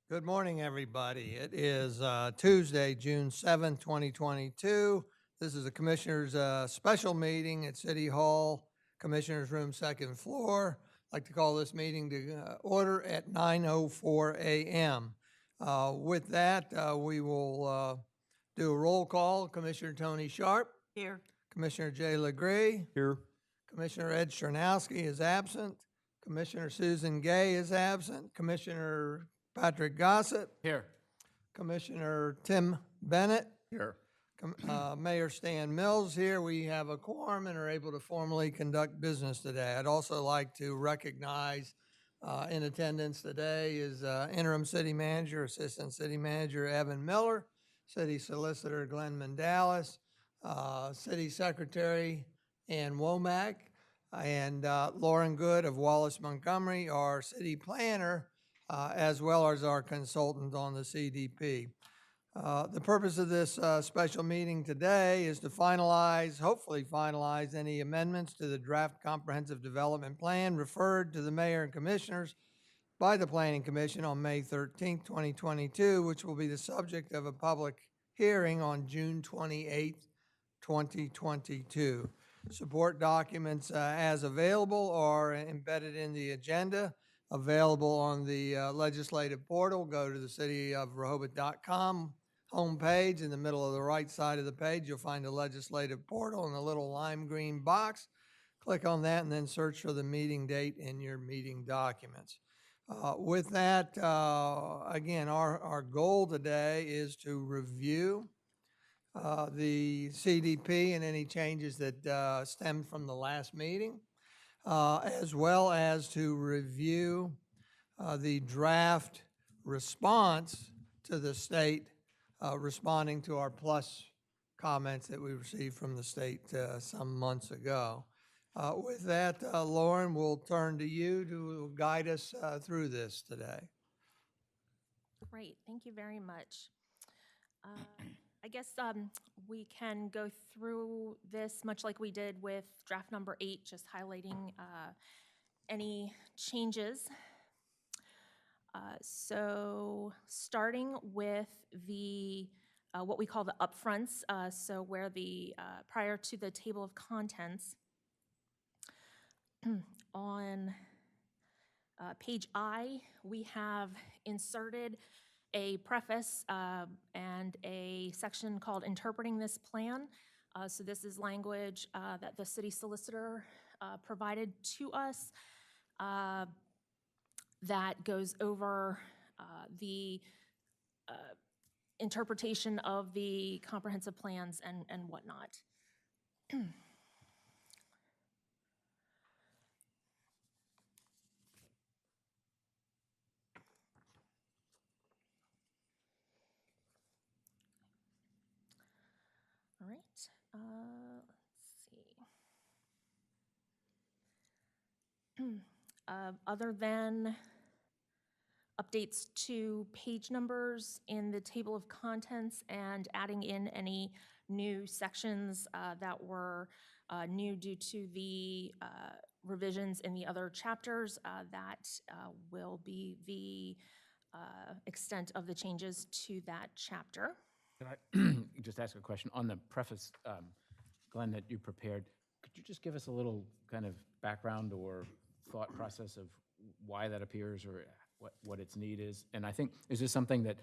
Good morning, everybody. It is Tuesday, June 7th, 2022. This is a Commissioners' special meeting at City Hall, Commissioners' Room, second floor. I'd like to call this meeting to order at 9:04 a.m. With that, we will do a roll call. Commissioner Tony Sharp, Here. Commissioner Jay Legree, Here. Commissioner Ed Chernowski is absent. Commissioner Susan Gay is absent. Commissioner Patrick Gossett, Here. Commissioner Tim Bennett, Here. Mayor Stan Mills here. We have a quorum and are able to formally conduct business today. I'd also like to recognize in attendance today is Interim City Manager, Assistant City Manager Evan Miller, City Solicitor Glenn Mandalis, City Secretary Ann Womack, and Lauren Good of Wallace Montgomery, our city planner, as well as our consultant on the CDP. The purpose of this special meeting today is to hopefully finalize any amendments to the draft comprehensive development plan referred to the mayor and commissioners by the Planning Commission on May 13th, 2022, which will be the subject of a public hearing on June 28th, 2022. Support documents as available are embedded in the agenda, available on the legislative portal. Go to the cityofrehoboth.com homepage. In the middle of the right side of the page, you'll find the legislative portal in a little lime green box. Click on that and then search for the meeting date in your meeting documents. With that, again, our goal today is to review the CDP and any changes that stemmed from the last meeting, as well as to review the draft response to the state responding to our plus comments that we received from the state some months ago. With that, Lauren, we'll turn to you to guide us through this today. Great, thank you very much. I guess we can go through this much like we did with draft number 8, just highlighting any changes. So starting with the what we call the upfronts, so where the prior to the table of contents on page I, we have inserted a preface and a section called Interpreting This Plan. So this is language that the city solicitor provided to us that goes over the interpretation of the comprehensive plans and whatnot. All right, let's see. Other than updates to page numbers in the table of contents and adding in any new sections that were new due to the revisions in the other chapters, that will be the extent of the changes to that chapter. Can I just ask a question on the preface, Glenn, that you prepared? Could you just give us a little kind of background or thought process of why that appears or what its need is? And I think, is this something that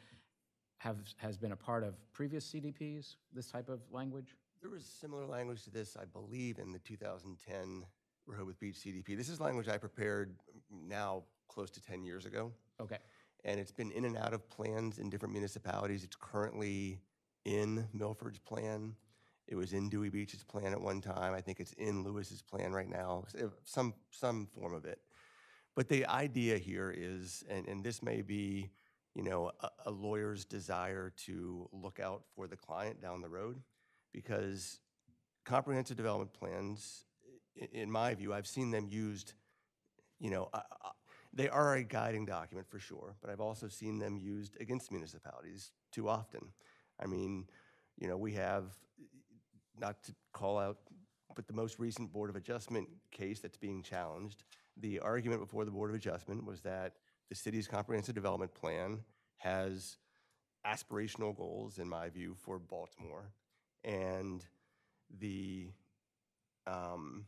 has been a part of previous CDPs, this type of language? There was similar language to this, I believe, in the 2010 Rehoboth Beach CDP. This is language I prepared now close to 10 years ago. Okay. And it's been in and out of plans in different municipalities. It's currently in Milford's plan. It was in Dewey Beach's plan at one time. I think it's in Lewis's plan right now, some form of it. But the idea here is, and this may be, a lawyer's desire to look out for the client down the road, because comprehensive development plans, in my view, I've seen them used, they are a guiding document for sure, but I've also seen them used against municipalities too often. I mean, we have, not to call out, but the most recent Board of Adjustment case that's being challenged, the argument before the Board of Adjustment was that the city's comprehensive development plan has aspirational goals, in my view, for Baltimore. And the, um,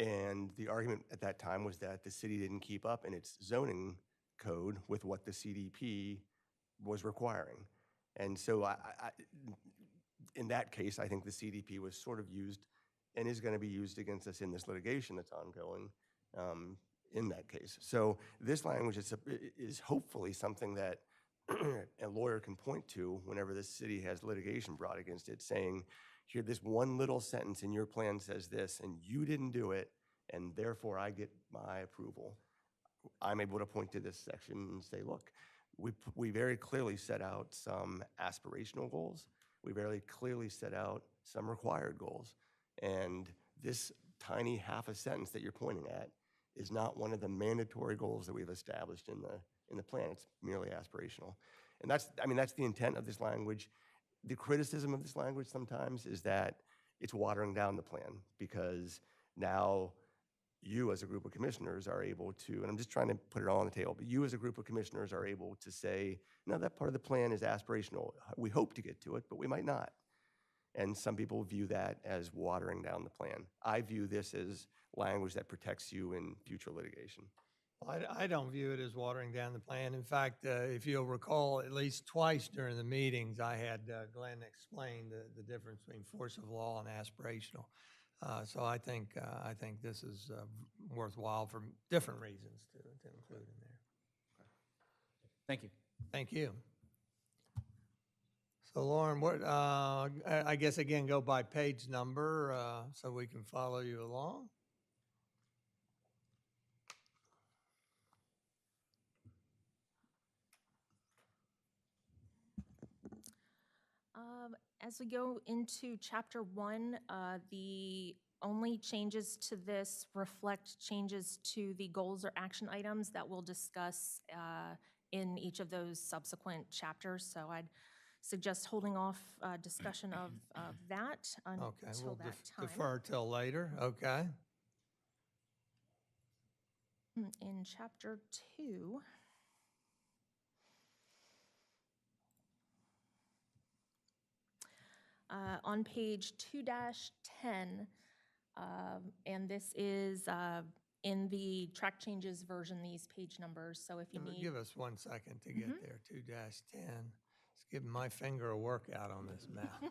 and the argument at that time was that the city didn't keep up in its zoning code with what the CDP was requiring. And so in that case, I think the CDP was sort of used and is going to be used against us in this litigation that's ongoing in that case. So this language is hopefully something that a lawyer can point to whenever the city has litigation brought against it, saying, here, this one little sentence in your plan says this, and you didn't do it, and therefore I get my approval. I'm able to point to this section and say, look, we very clearly set out some aspirational goals. We very clearly set out some required goals. And this tiny half a sentence that you're pointing at is not one of the mandatory goals that we've established in the plan. It's merely aspirational. And that's the intent of this language. The criticism of this language sometimes is that it's watering down the plan, because now you as a group of commissioners are able to, and I'm just trying to put it all on the table, but you as a group of commissioners are able to say, no, that part of the plan is aspirational. We hope to get to it, but we might not. And some people view that as watering down the plan. I view this as language that protects you in future litigation. I don't view it as watering down the plan. In fact, if you'll recall, at least twice during the meetings, I had Glenn explain the difference between force of law and aspirational. So I think this is worthwhile for different reasons to include in there. Thank you. Thank you. So Lauren, I guess again, go by page number so we can follow you along. As we go into chapter 1, the only changes to this reflect changes to the goals or action items that we'll discuss in each of those subsequent chapters. So I'd suggest holding off discussion of that Okay, until we'll that time. defer till later. Okay. In chapter 2, on page 2-10, and this is in the track changes version, these page numbers. So if you need, Give us 1 second to get there. 2-10. It's giving my finger a workout on this map.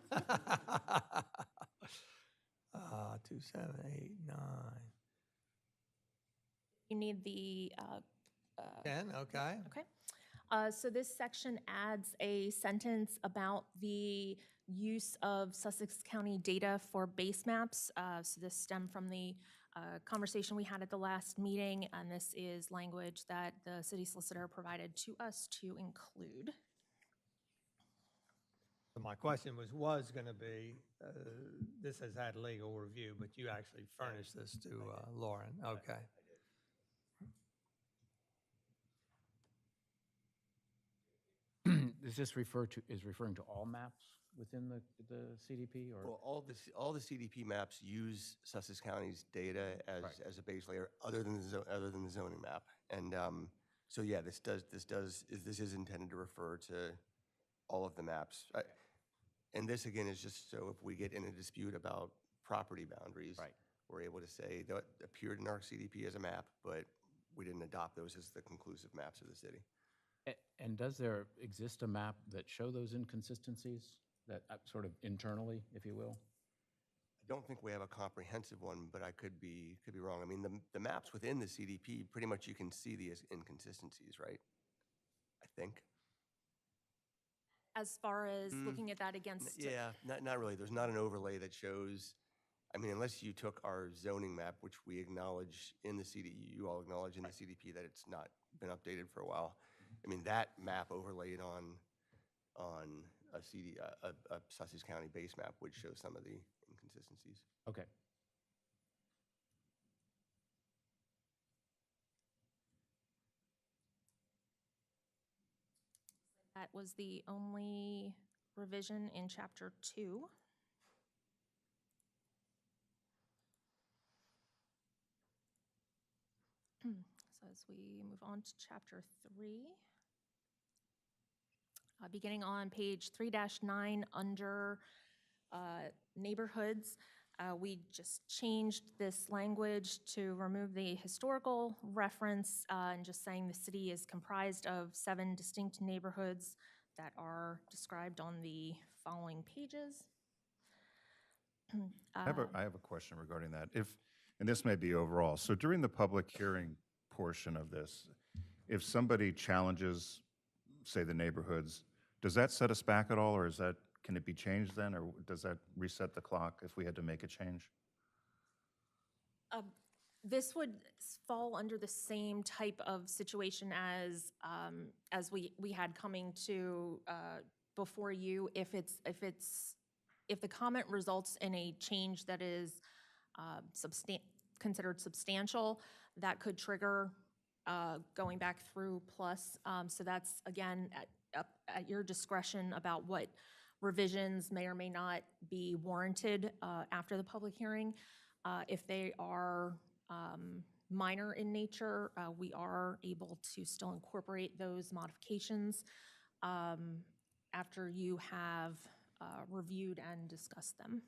2, 7, 8, 9. you need the 10, okay. okay. So this section adds a sentence about the use of Sussex County data for base maps. So this stemmed from the conversation we had at the last meeting, and this is language that the city solicitor provided to us to include. So my question was going to be, this has had legal review, but you actually furnished this to Lauren. Okay. Is this referring to all maps within the CDP, or? Well, all the CDP maps use Sussex County's data as a base layer, other than the zoning map. And so yeah, this is intended to refer to all of the maps. And this again is just so if we get in a dispute about property boundaries, Right. we're able to say that appeared in our CDP as a map, but we didn't adopt those as the conclusive maps of the city. And does there exist a map that show those inconsistencies, that sort of internally, if you will? I don't think we have a comprehensive one, but I could be wrong. I mean, the maps within the CDP, pretty much you can see the inconsistencies, right? I think. As far as looking at that against. Yeah, not really. There's not an overlay that shows, I mean, unless you took our zoning map, which we acknowledge in the you all acknowledge in the CDP that it's not been updated for a while. I mean, that map overlaid on a Sussex County base map would show some of the inconsistencies. Okay. That was the only revision in chapter 2. So as we move on to chapter 3. beginning on page 3-9 under neighborhoods. We just changed this language to remove the historical reference and just saying the city is comprised of 7 distinct neighborhoods that are described on the following pages. I have a question regarding that. And this may be overall, so during the public hearing portion of this, if somebody challenges, say, the neighborhoods, does that set us back at all, or can it be changed then, or does that reset the clock if we had to make a change? This would fall under the same type of situation as we had coming to before you. If the comment results in a change that is considered substantial, that could trigger going back through plus. So that's, again, at your discretion about what revisions may or may not be warranted after the public hearing. If they are minor in nature, we are able to still incorporate those modifications after you have reviewed and discussed them.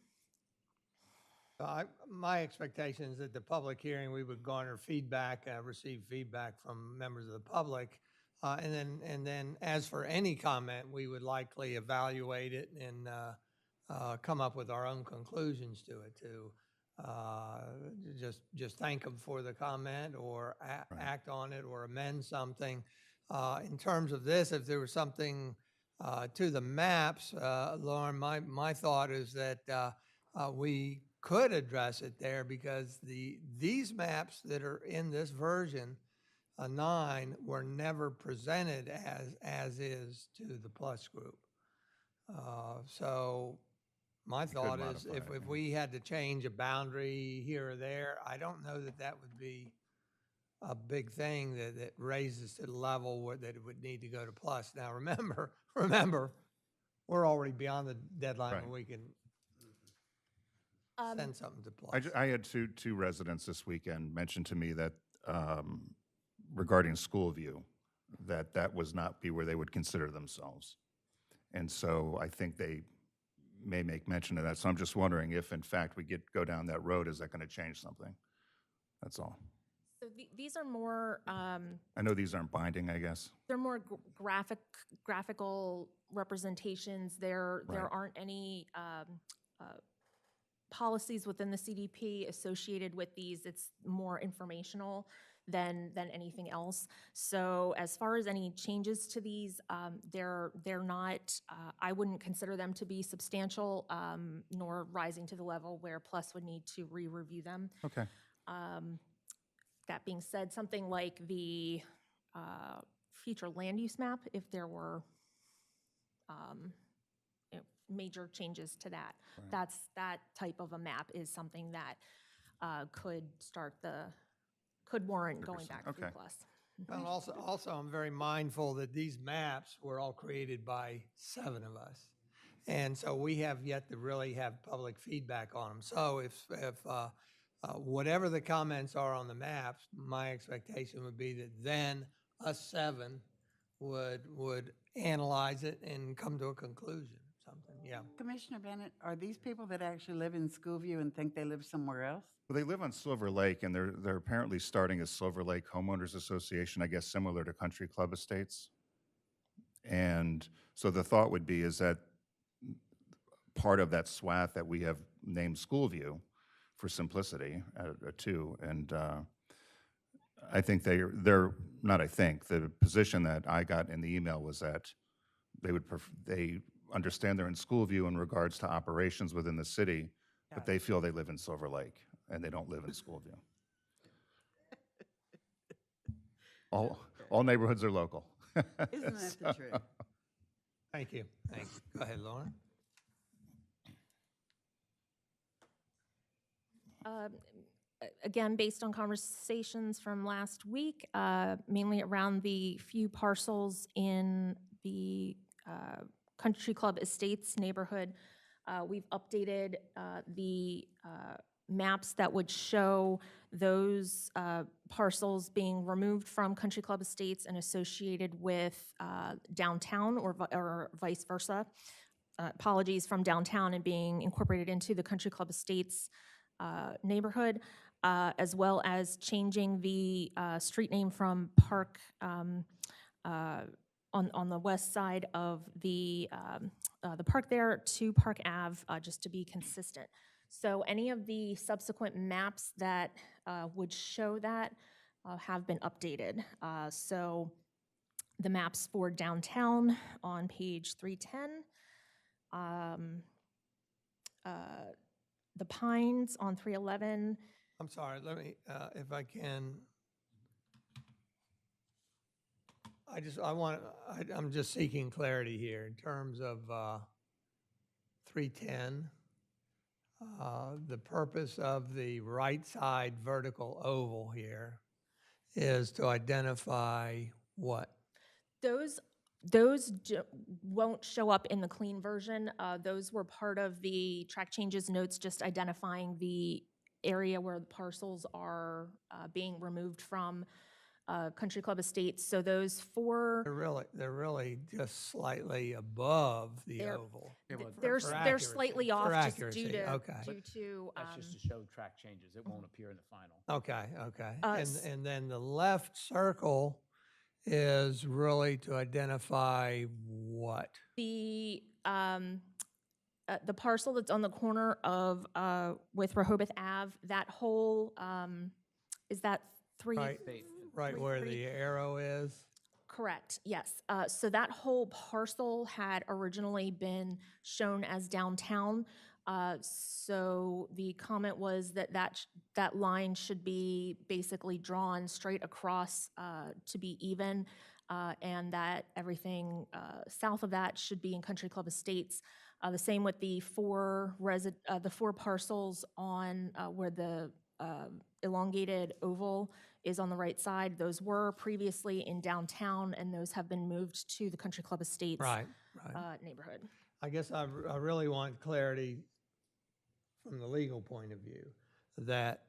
My expectation is that the public hearing, we would garner feedback, receive feedback from members of the public. And then as for any comment, we would likely evaluate it and come up with our own conclusions to it, just thank them for the comment or act on it or amend something. In terms of this, if there was something to the maps, Lauren, my thought is that we could address it there because these maps that are in this version 9 were never presented as is to the plus group. So my thought is modify it, if we had to change a boundary here or there, I don't know that would be a big thing that raises to the level that it would need to go to plus. Now, remember, we're already beyond the deadline Right. where we can send something to plus. I had two residents this weekend mention to me that regarding school view, that was not be where they would consider themselves. And so I think they may make mention of that. So I'm just wondering if, in fact, we go down that road, is that going to change something? That's all. So these are more I know these aren't binding, I guess. they're more graphical representations. There aren't any policies within the CDP associated with these. It's more informational than anything else. So as far as any changes to these, they're not, I wouldn't consider them to be substantial, nor rising to the level where plus would need to re-review them. Okay. That being said, something like the future land use map, if there were major changes to that, that type of a map is something that could warrant going back through plus. Well, also, I'm very mindful that these maps were all created by 7 of us. And so we have yet to really have public feedback on them. So if whatever the comments are on the maps, my expectation would be that then us 7 would analyze it and come to a conclusion, something, yeah. Commissioner Bennett, are these people that actually live in Schoolview and think they live somewhere else? Well, they live on Silver Lake, and they're apparently starting a Silver Lake Homeowners Association, I guess similar to Country Club Estates. And so the thought would be is that part of that swath that we have named Schoolview, for simplicity, 2, and I think they're not. I think the position that I got in the email was that they understand they're in Schoolview in regards to operations within the city, but they feel they live in Silver Lake and they don't live in Schoolview. All neighborhoods are local. Isn't that the truth? Thank you. Go ahead, Lauren. Again, based on conversations from last week, mainly around the few parcels in the Country Club Estates neighborhood, we've updated the maps that would show those parcels being removed from Country Club Estates and associated with downtown or vice versa. Apologies, from downtown and being incorporated into the Country Club Estates neighborhood, as well as changing the street name from Park, on the west side of the park there to Park Ave, just to be consistent. So any of the subsequent maps that would show that have been updated. So the maps for downtown on page 310, the Pines on 311. I'm sorry, let me, if I can. I'm just seeking clarity here in terms of 310. The purpose of the right side vertical oval here is to identify what? Those won't show up in the clean version. Those were part of the track changes notes, just identifying the area where the parcels are being removed from Country Club Estates. So those four, They're really just slightly above the They're- oval. Yeah, well, they're for they're accuracy, slightly for off just accuracy, due to okay. That's just to show track changes. It won't appear in the final. Okay, okay. s- And then the left circle is really to identify what? the parcel that's on the corner of with Rehoboth Ave. That whole is that three? Right, right three- where three- the arrow is? Correct, yes. So that whole parcel had originally been shown as downtown. So the comment was that line should be basically drawn straight across to be even, and that everything south of that should be in Country Club Estates. The same with the four parcels on where the elongated oval is on the right side. Those were previously in downtown, and those have been moved to the Country Club Estates Right, right. neighborhood. I guess I really want clarity from the legal point of view, that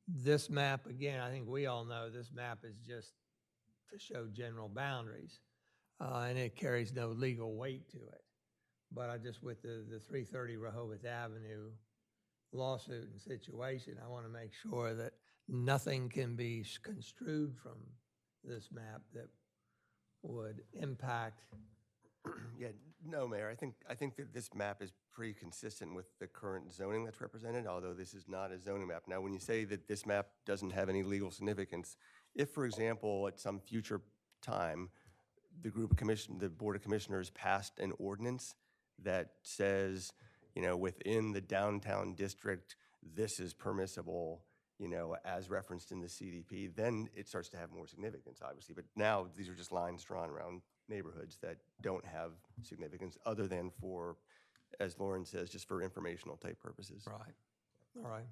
this map, again, I think we all know this map is just to show general boundaries, and it carries no legal weight to it. But I just, with the 330 Rehoboth Avenue lawsuit and situation, I want to make sure that nothing can be construed from this map that would impact. Yeah, no, Mayor, I think that this map is pretty consistent with the current zoning that's represented, although this is not a zoning map. Now, when you say that this map doesn't have any legal significance, if, for example, at some future time, the Board of Commissioners passed an ordinance that says, you know, within the downtown district, this is permissible, you know, as referenced in the CDP, then it starts to have more significance, obviously. But now, these are just lines drawn around neighborhoods that don't have significance other than for, as Lauren says, just for informational type purposes. Right, all right.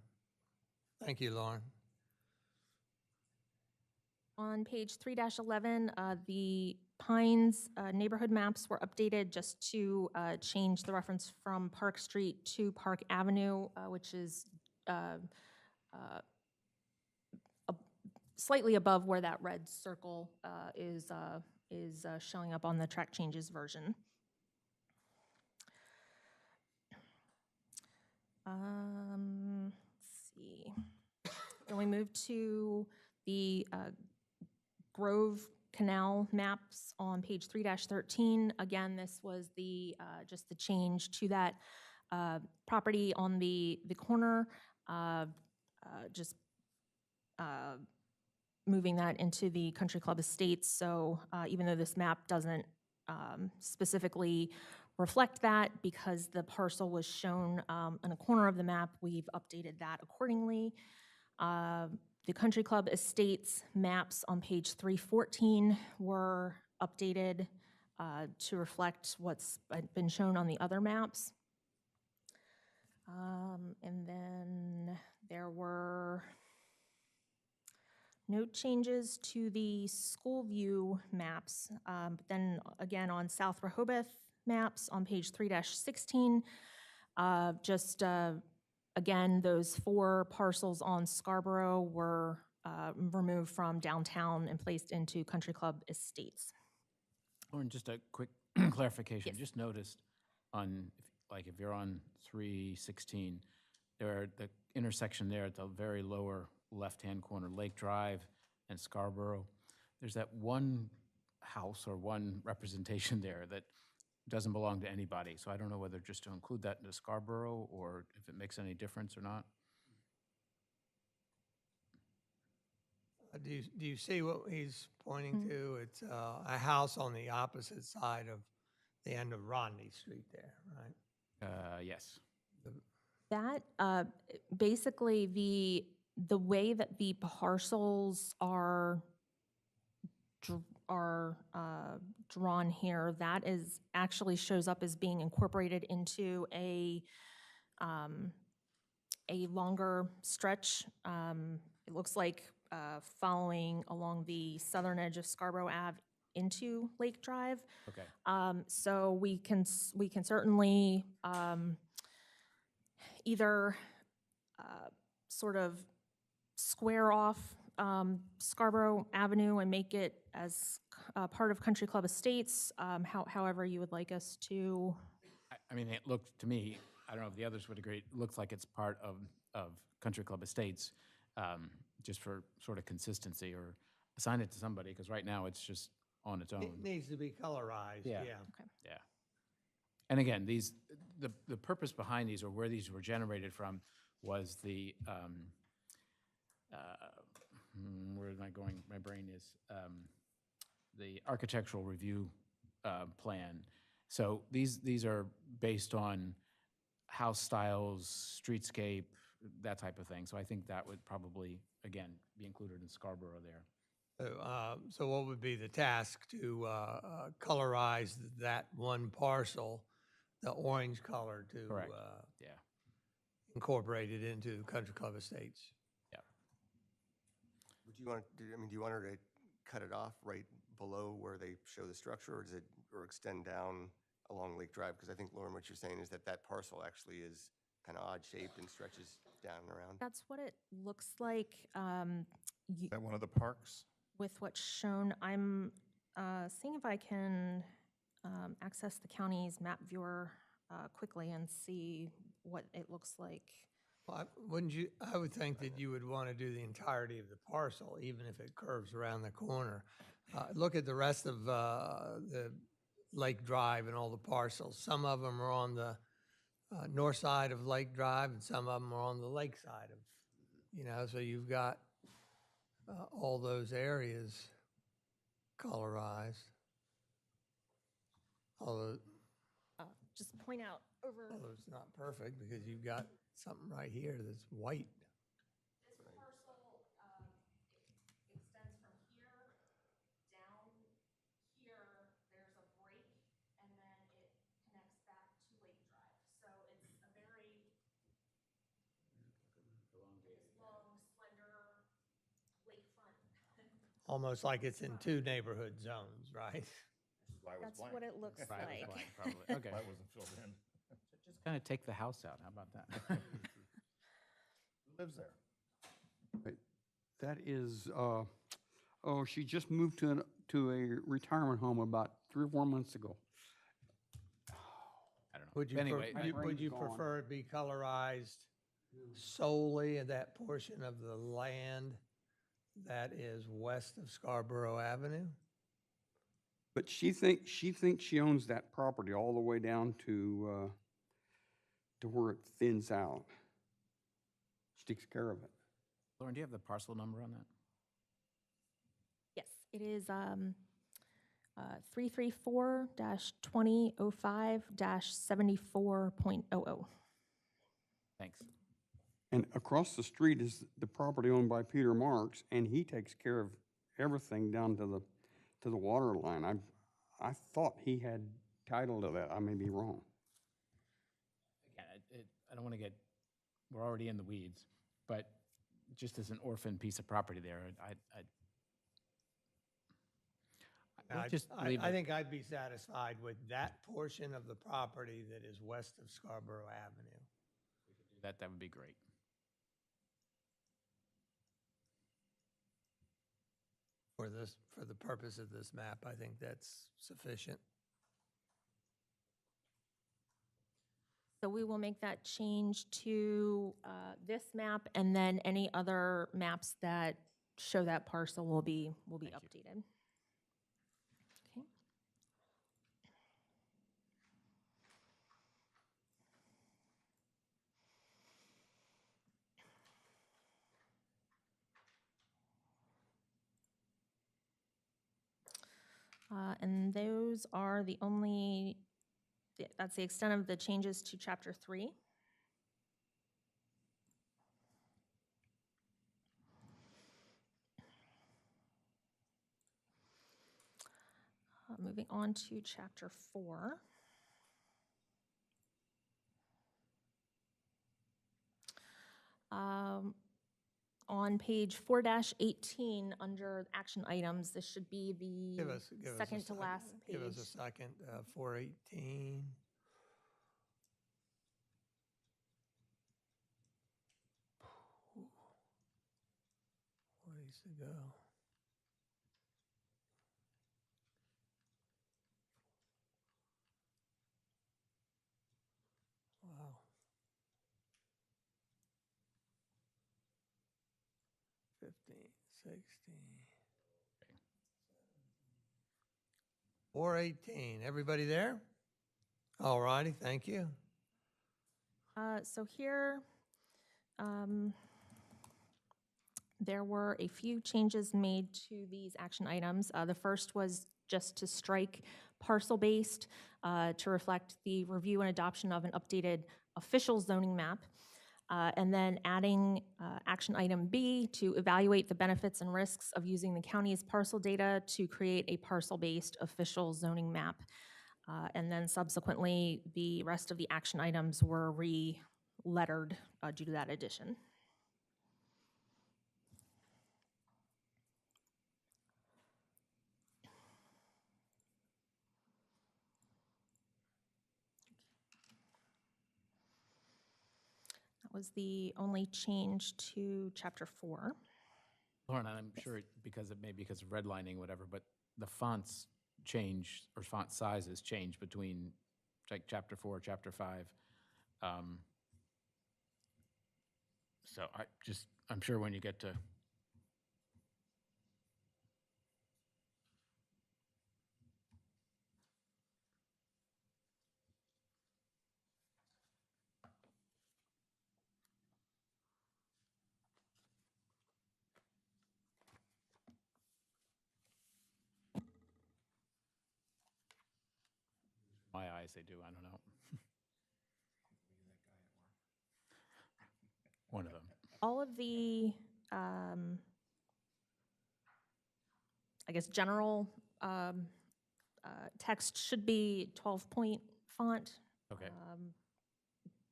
Thank you, Lauren. On page 3-11, the Pines neighborhood maps were updated just to change the reference from Park Street to Park Avenue, which is slightly above where that red circle is showing up on the track changes version. Let's see. Then we move to the Grove Canal maps on page 3-13. Again, this was just the change to that property on the corner, just moving that into the Country Club Estates. So even though this map doesn't specifically reflect that, because the parcel was shown in a corner of the map, we've updated that accordingly. The Country Club Estates maps on page 314 were updated to reflect what's been shown on the other maps. And then there were no changes to the school view maps. But then again, on South Rehoboth maps on page 3-16, just again, those 4 parcels on Scarborough were removed from downtown and placed into Country Club Estates. Lauren, just a quick clarification. Yes. Just noticed on, like, if you're on 316, the intersection there at the very lower left-hand corner, Lake Drive and Scarborough, there's that one house or one representation there that doesn't belong to anybody. So I don't know whether just to include that into Scarborough or if it makes any difference or not. Do you see what he's pointing to? It's a house on the opposite side of the end of Rodney Street there, right? Yes. That, basically, the way that the parcels are drawn here, that is, actually shows up as being incorporated into a longer stretch. It looks like following along the southern edge of Scarborough Ave into Lake Drive. Okay. So we can certainly either sort of square off Scarborough Avenue and make it as part of Country Club Estates, however you would like us to. I mean, it looked to me, I don't know if the others would agree, it looks like it's part of Country Club Estates, just for sort of consistency, or assign it to somebody, because right now it's just on its own. It needs to be colorized, yeah. Yeah. And again, the purpose behind these, or where these were generated from, was where am I going? My brain is, the architectural review plan. So these are based on house styles, streetscape, that type of thing. So I think that would probably, again, be included in Scarborough there. So what would be the task to colorize that one parcel, the orange color, to Correct. Yeah. incorporate it into Country Club Estates? Yeah. Would you want to, do you want her to cut it off right below where they show the structure, or extend down along Lake Drive? Because I think, Lauren, what you're saying is that parcel actually is kind of odd shaped and stretches down and around. That's what it looks like. Is that one of the parks? With what's shown, I'm seeing if I can access the county's map viewer quickly and see what it looks like. Well, I would think that you would want to do the entirety of the parcel, even if it curves around the corner. Look at the rest of the Lake Drive and all the parcels. Some of them are on the north side of Lake Drive, and some of them are on the lake side of, so you've got all those areas colorized. Although Just point out over. it's not perfect, because you've got something right here that's white. This parcel extends from here down here. There's a break, and then it connects back to Lake Drive. So it's a very long, slender lakefront. Almost like it's in two neighborhood zones, right? That's what it looks Right, it like. was blank, probably. Okay. That wasn't filled in. Just kind of take the house out. How about that? Who lives there? Right. That is, she just moved to a retirement home about 3 or 4 months ago. I don't know. Would you, Anyway, My would brain's you gone. prefer it be colorized solely in that portion of the land that is west of Scarborough Avenue? But she thinks she owns that property all the way down to where it thins out. She takes care of it. Lauren, do you have the parcel number on that? Yes, it is 334-2005-74.00. Thanks. And across the street is the property owned by Peter Marks, and he takes care of everything down to the water line. I thought he had title to that. I may be wrong. Again, I don't want to we're already in the weeds, but just as an orphan piece of property there, I just leave I it. think I'd be satisfied with that portion of the property that is west of Scarborough Avenue. That would be great. For the purpose of this map, I think that's sufficient. So we will make that change to this map, and then any other maps that show that parcel will be updated. Okay. And those are the only, that's the extent of the changes to Chapter 3. Moving on to Chapter 4. On page 4-18, under action items, this should be Give the us a second to second- last page. Give us a second, 418. Ways to go. Wow. 15, 16. 418, everybody there? All righty, thank you. So here, there were a few changes made to these action items. The first was just to strike parcel-based to reflect the review and adoption of an updated official zoning map. And then adding action item B to evaluate the benefits and risks of using the county's parcel data to create a parcel-based official zoning map. And then subsequently, the rest of the action items were re-lettered due to that addition. That was the only change to Chapter 4. Lauren, I'm sure because of redlining, whatever, but the fonts change, or font sizes change between like Chapter 4, Chapter 5. So I'm sure when you get to my eyes, they do, I don't know. One of them. All of the, I guess, general text should be 12-point font. Okay.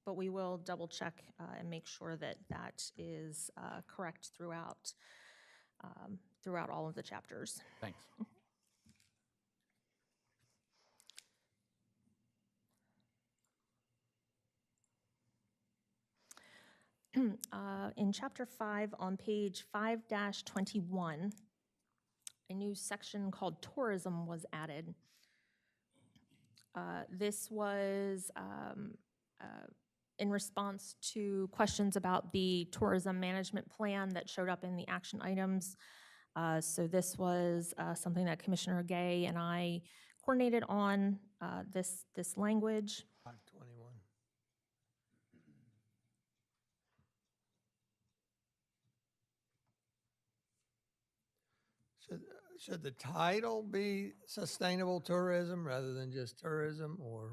But we will double check and make sure that that is correct throughout all of the chapters. Thanks. In Chapter 5, on page 5-21, a new section called Tourism was added. This was in response to questions about the tourism management plan that showed up in the action items. So this was something that Commissioner Gay and I coordinated on, this language. 521. Should the title be sustainable tourism rather than just tourism, or?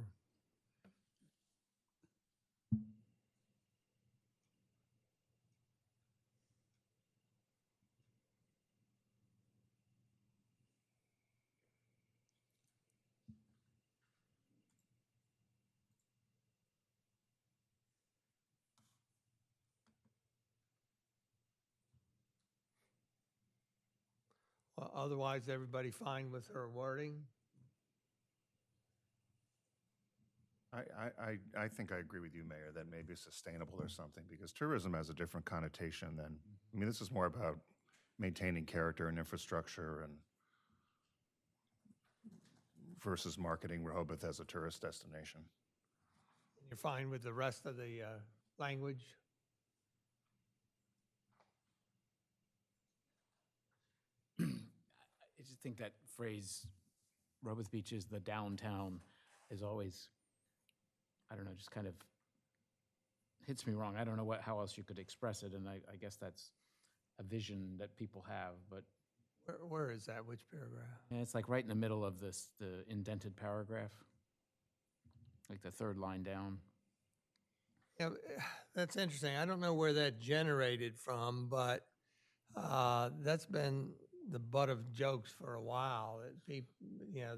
Well, otherwise, everybody fine with her wording? I think I agree with you, Mayor, that maybe sustainable or something, because tourism has a different connotation than, I mean, this is more about maintaining character and infrastructure and versus marketing Rehoboth as a tourist destination. You're fine with the rest of the language? I just think that phrase, Rehoboth Beach is the downtown, is always, I don't know, just kind of hits me wrong. I don't know how else you could express it, and I guess that's a vision that people have, but Where is that? Which paragraph? yeah, it's like right in the middle of this, the indented paragraph, like the third line down. Yeah, that's interesting. I don't know where that generated from, but that's been the butt of jokes for a while. That people, you know,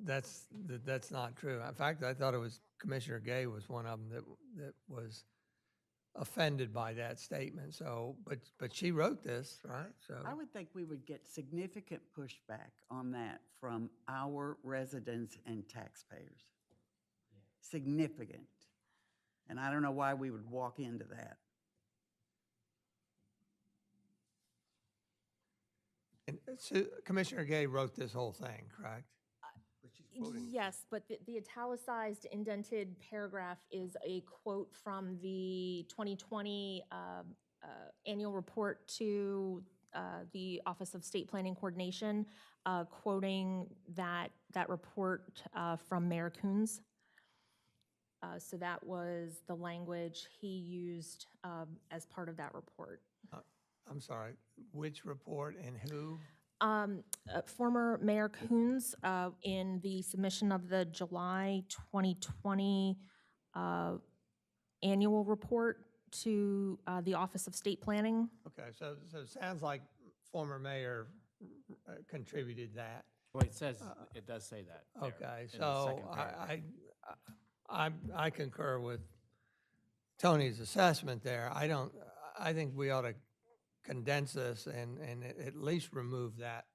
that's not true. In fact, I thought it was Commissioner Gay was one of them that was offended by that statement. So, but she wrote this, right? So I would think we would get significant pushback on that from our residents and taxpayers. Significant. And I don't know why we would walk into that. and so Commissioner Gay wrote this whole thing, correct? Yes, but the italicized indented paragraph is a quote from the 2020 annual report to the Office of State Planning Coordination, quoting that report from Mayor Coons. So that was the language he used as part of that report. I'm sorry, which report and who? Former Mayor Coons, in the submission of the July 2020 annual report to the Office of State Planning. Okay, so it sounds like former mayor contributed that. Well, it says, it does say that there Okay, in the so second paragraph. I concur with Tony's assessment there. I think we ought to condense this and at least remove that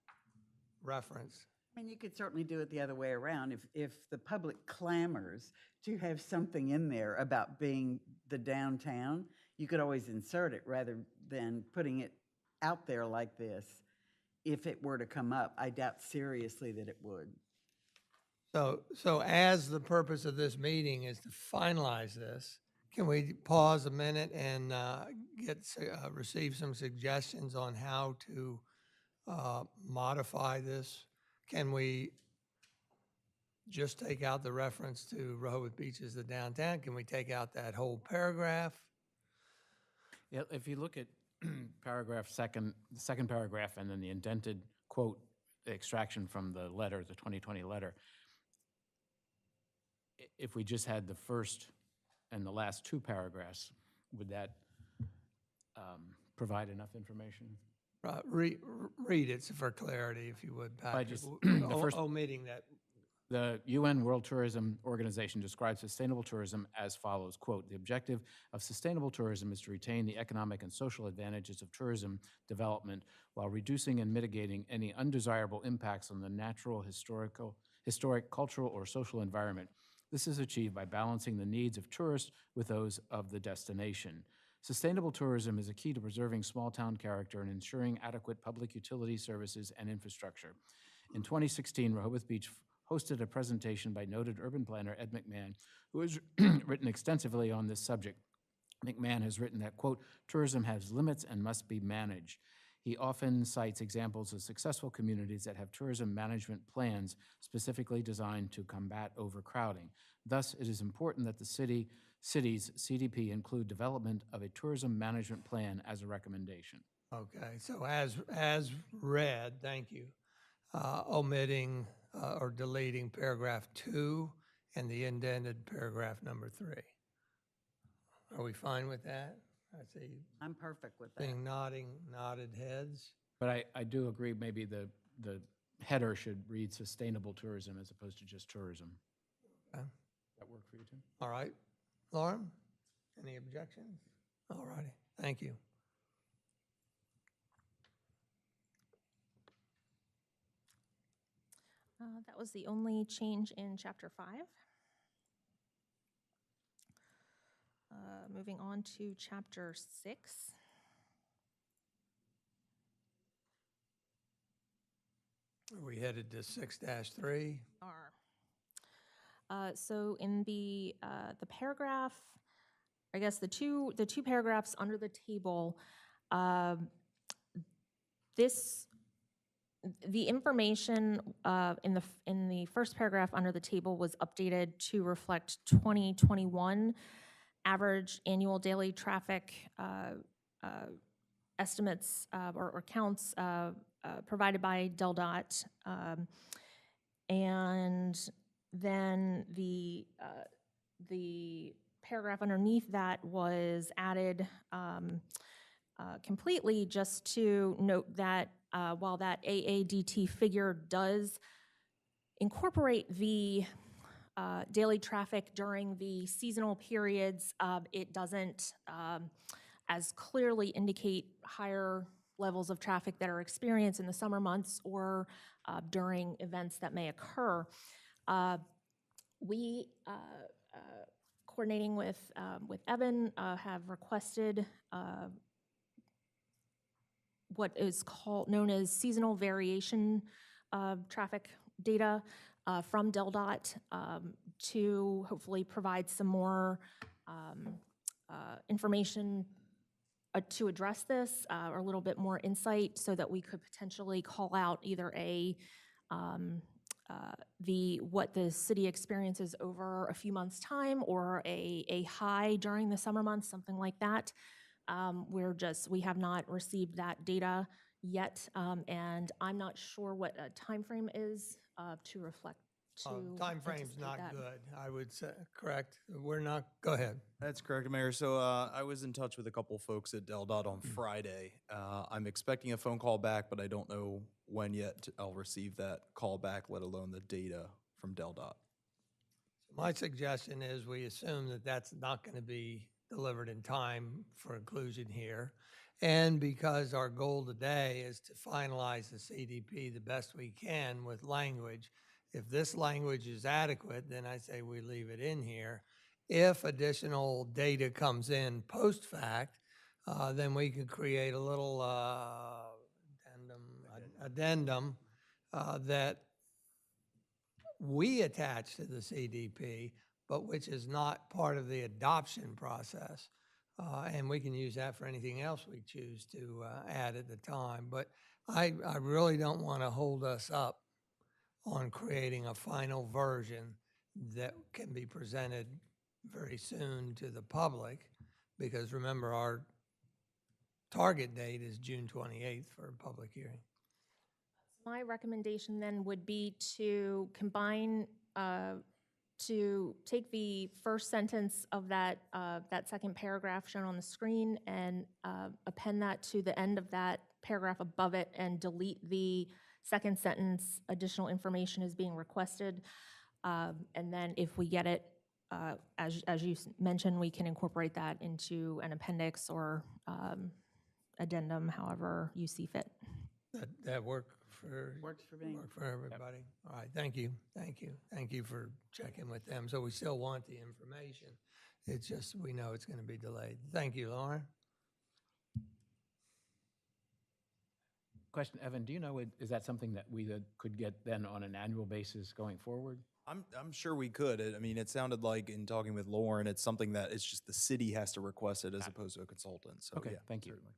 reference. I mean, you could certainly do it the other way around. If the public clamors to have something in there about being the downtown, you could always insert it rather than putting it out there like this. If it were to come up, I doubt seriously that it would. So as the purpose of this meeting is to finalize this, can we pause a minute and receive some suggestions on how to modify this? Can we just take out the reference to Rehoboth Beach as the downtown? Can we take out that whole paragraph? Yeah, if you look at the second paragraph, and then the indented quote, the extraction from the letter, the 2020 letter, if we just had the first and the last two paragraphs, would that provide enough information? Read it for clarity, if you would, Patrick. just- the first- Omitting that. The UN World Tourism Organization describes sustainable tourism as follows, quote, "The objective of sustainable tourism is to retain the economic and social advantages of tourism development while reducing and mitigating any undesirable impacts on the natural, historic, cultural, or social environment. This is achieved by balancing the needs of tourists with those of the destination. Sustainable tourism is a key to preserving small-town character and ensuring adequate public utility services and infrastructure." In 2016, Rehoboth Beach hosted a presentation by noted urban planner Ed McMahon, who has written extensively on this subject. McMahon has written that, quote, "Tourism has limits and must be managed." He often cites examples of successful communities that have tourism management plans specifically designed to combat overcrowding. Thus, it is important that the city's CDP include development of a tourism management plan as a recommendation. Okay, so as read, thank you, omitting or deleting paragraph 2 and the indented paragraph number 3. Are we fine with that? I see I'm perfect with that. seeing nodded heads. But I do agree, maybe the header should read sustainable tourism as opposed to just tourism. Okay. Does that work for you, Tim? All right. Lauren, any objections? All righty, thank you. That was the only change in Chapter 5. Moving on to Chapter 6. We headed to 6-3. Are. So in the paragraph, I guess the two paragraphs under the table, the information in the first paragraph under the table was updated to reflect 2021 average annual daily traffic estimates or counts provided by DelDOT. And then the paragraph underneath that was added completely just to note that while that AADT figure does incorporate the daily traffic during the seasonal periods, it doesn't as clearly indicate higher levels of traffic that are experienced in the summer months or during events that may occur. We, coordinating with Evan, have requested what is known as seasonal variation traffic data from DelDOT to hopefully provide some more information to address this, or a little bit more insight, so that we could potentially call out either what the city experiences over a few months' time, or a high during the summer months, something like that. We have not received that data yet, and I'm not sure what a timeframe is to reflect. Timeframe's not good, I would say, correct? We're not, go ahead. That's correct, Mayor. So I was in touch with a couple folks at DelDOT on Friday. I'm expecting a phone call back, but I don't know when yet I'll receive that call back, let alone the data from DelDOT. My suggestion is we assume that that's not going to be delivered in time for inclusion here. And because our goal today is to finalize the CDP the best we can with language, if this language is adequate, then I say we leave it in here. If additional data comes in post-fact, then we could create a little addendum that we attach to the CDP, but which is not part of the adoption process. And we can use that for anything else we choose to add at the time. But I really don't want to hold us up on creating a final version that can be presented very soon to the public, because remember, our target date is June 28th for a public hearing. My recommendation then would be to combine, to take the first sentence of that second paragraph shown on the screen and append that to the end of that paragraph above it, and delete the second sentence, additional information is being requested. And then if we get it, as you mentioned, we can incorporate that into an appendix or addendum, however you see fit. That works for me. Work for everybody. All right, thank you, thank you for checking with them. So we still want the information. It's just we know it's going to be delayed. Thank you, Lauren. Question, Evan, do you know, is that something that we could get then on an annual basis going forward? I'm sure we could. I mean, it sounded like in talking with Lauren, it's something that it's just the city has to request it as opposed to a consultant. So Okay, yeah, thank you. certainly.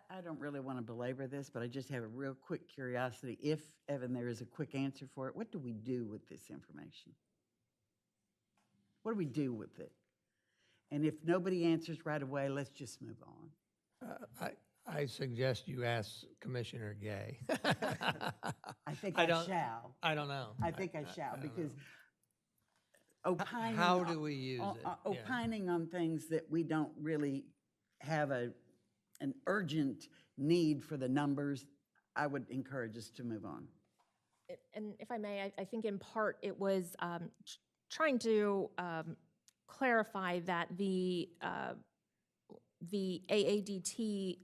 I don't really want to belabor this, but I just have a real quick curiosity. If, Evan, there is a quick answer for it, what do we do with this information? What do we do with it? And if nobody answers right away, let's just move on. I suggest you ask Commissioner Gay. I think I shall. I don't know. I think I shall, don't because know. opining. How do we use it? Yeah. Opining on things that we don't really have an urgent need for the numbers, I would encourage us to move on. And if I may, I think in part it was trying to clarify that the AADT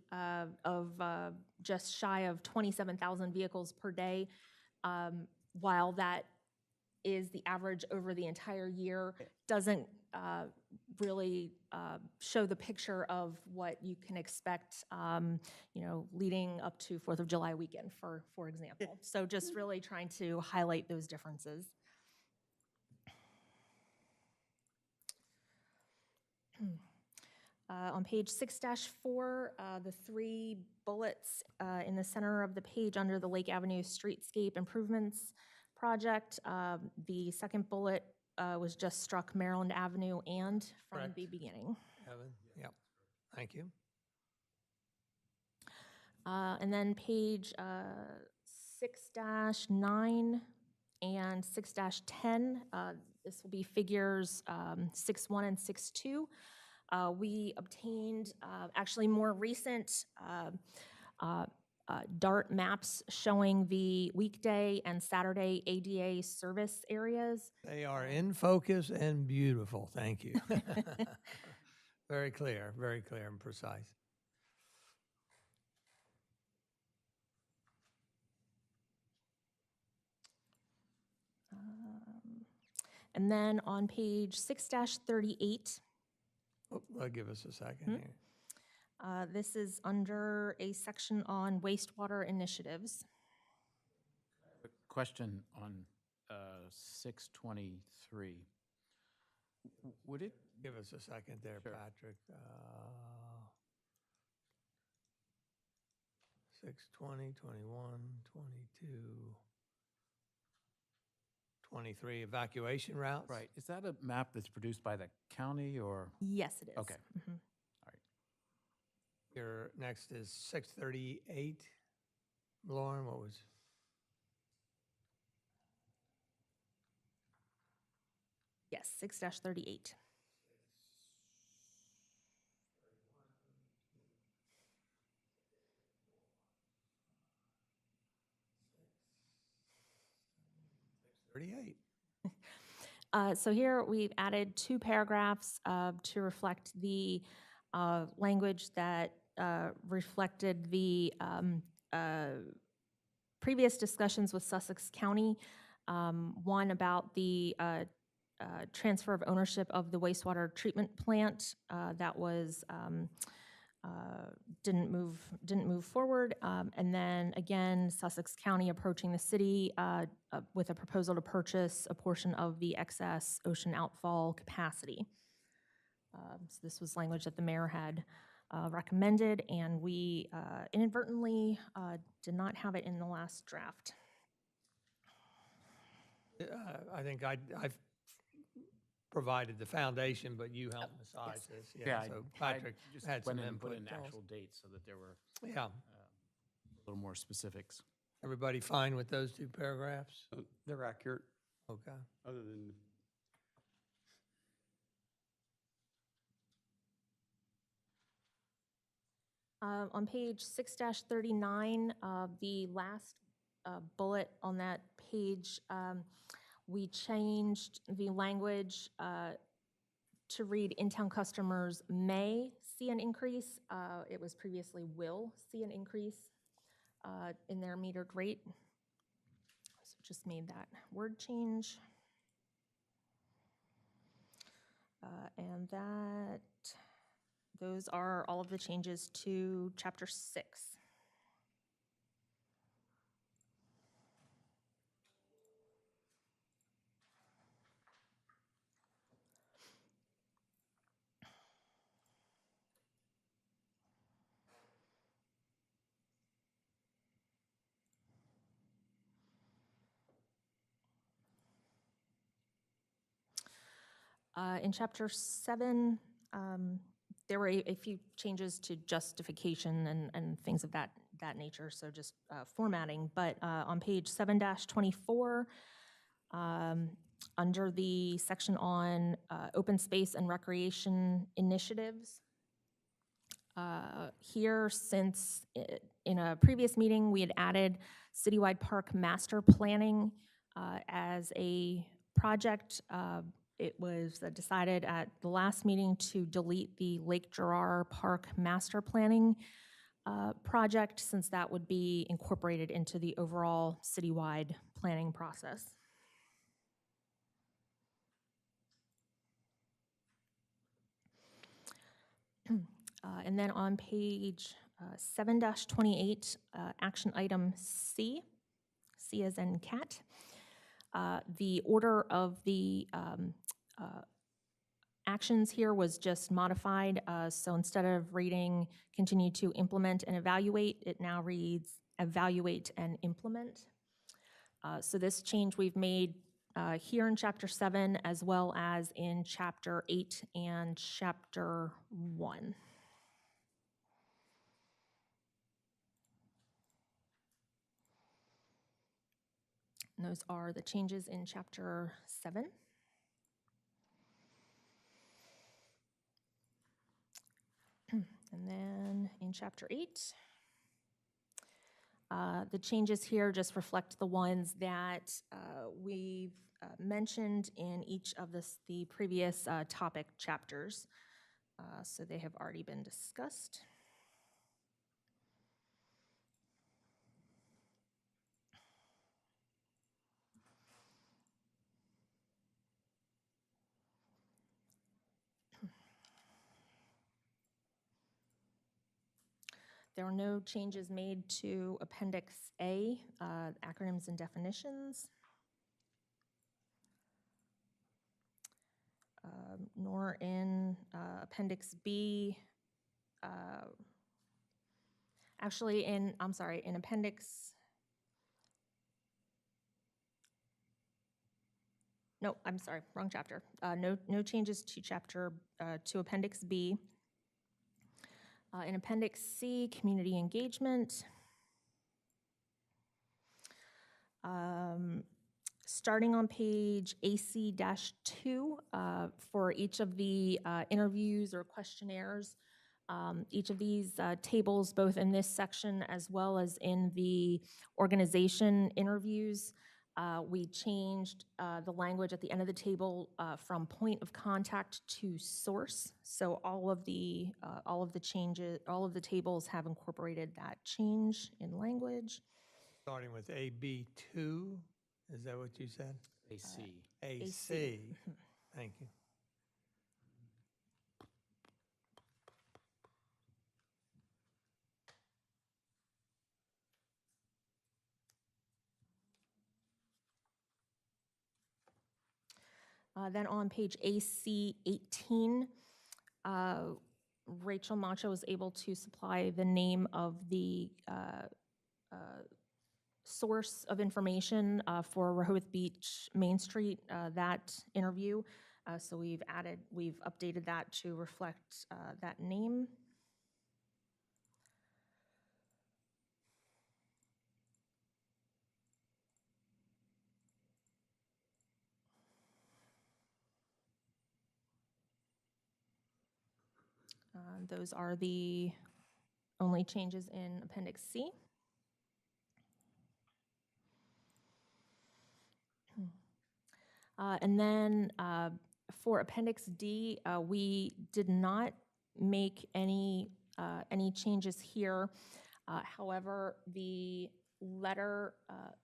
of just shy of 27,000 vehicles per day, while that is the average over the entire year, doesn't really show the picture of what you can expect, leading up to 4th of July weekend, for example. So just really trying to highlight those differences. On page 6-4, the 3 bullets in the center of the page under the Lake Avenue Streetscape Improvements Project, the second bullet was just struck Maryland Avenue and from Correct. the beginning. Evan? Yep. Thank you. And then page 6-9 and 6-10, this will be figures 6.1 and 6.2. We obtained actually more recent DART maps showing the weekday and Saturday ADA service areas. They are in focus and beautiful. Thank you. Very clear and precise. And then on page 6-38, Give us a second here. this is under a section on wastewater initiatives. A question on 623. Would it, Give us a second there, Sure. Patrick. 6:20, 21, 22, 23 evacuation routes? right, is that a map that's produced by the county or? Yes, it is. Okay. Mhm. Your next is 638. Lauren, what was? Yes, 6-38. So here we've added 2 paragraphs to reflect the language that reflected the previous discussions with Sussex County. One about the transfer of ownership of the wastewater treatment plant that was didn't move forward, and then again Sussex County approaching the city with a proposal to purchase a portion of the excess ocean outfall capacity. So this was language that the mayor had recommended, and we inadvertently did not have it in the last draft. I think I've provided the foundation, but you helped massage this. Yeah, So I Patrick just had went some in and put input. in Tell us. actual dates so that there were Yeah. a little more specifics. Everybody fine with those 2 paragraphs? They're accurate, Okay. other than On page 6-39, the last bullet on that page, we changed the language to read in-town customers may see an increase. It was previously will see an increase in their metered rate. So just made that word change. And those are all of the changes to chapter 6. In chapter 7, there were a few changes to justification and things of that nature, so just formatting. But on page 7-24, under the section on open space and recreation initiatives, here, since in a previous meeting, we had added citywide park master planning as a project. It was decided at the last meeting to delete the Lake Gerard Park master planning project, since that would be incorporated into the overall citywide planning process. And then on page 7-28, action item C, C as in cat, the order of the actions here was just modified. So instead of reading continue to implement and evaluate, it now reads evaluate and implement. So this change we've made here in Chapter 7 as well as in Chapter 8 and Chapter 1. And those are the changes in Chapter 7. And then in Chapter 8, the changes here just reflect the ones that we've mentioned in each of the previous topic chapters. So they have already been discussed. There were no changes made to Appendix A, acronyms and definitions, nor in Appendix B. Actually, in Appendix, no, I'm sorry, wrong chapter. No changes to Appendix B. In Appendix C, community engagement. Starting on page AC-2, for each of the interviews or questionnaires, each of these tables, both in this section as well as in the organization interviews, we changed the language at the end of the table from point of contact to source. So all of the changes, all of the tables have incorporated that change in language. Starting with AB2, is that what you said? AC. AC. Thank you. Then on page AC-18, Rachel Macho was able to supply the name of the source of information for Rehoboth Beach Main Street, that interview. So we've updated that to reflect that name. Those are the only changes in Appendix C. And then for Appendix D, we did not make any changes here. However, the letter,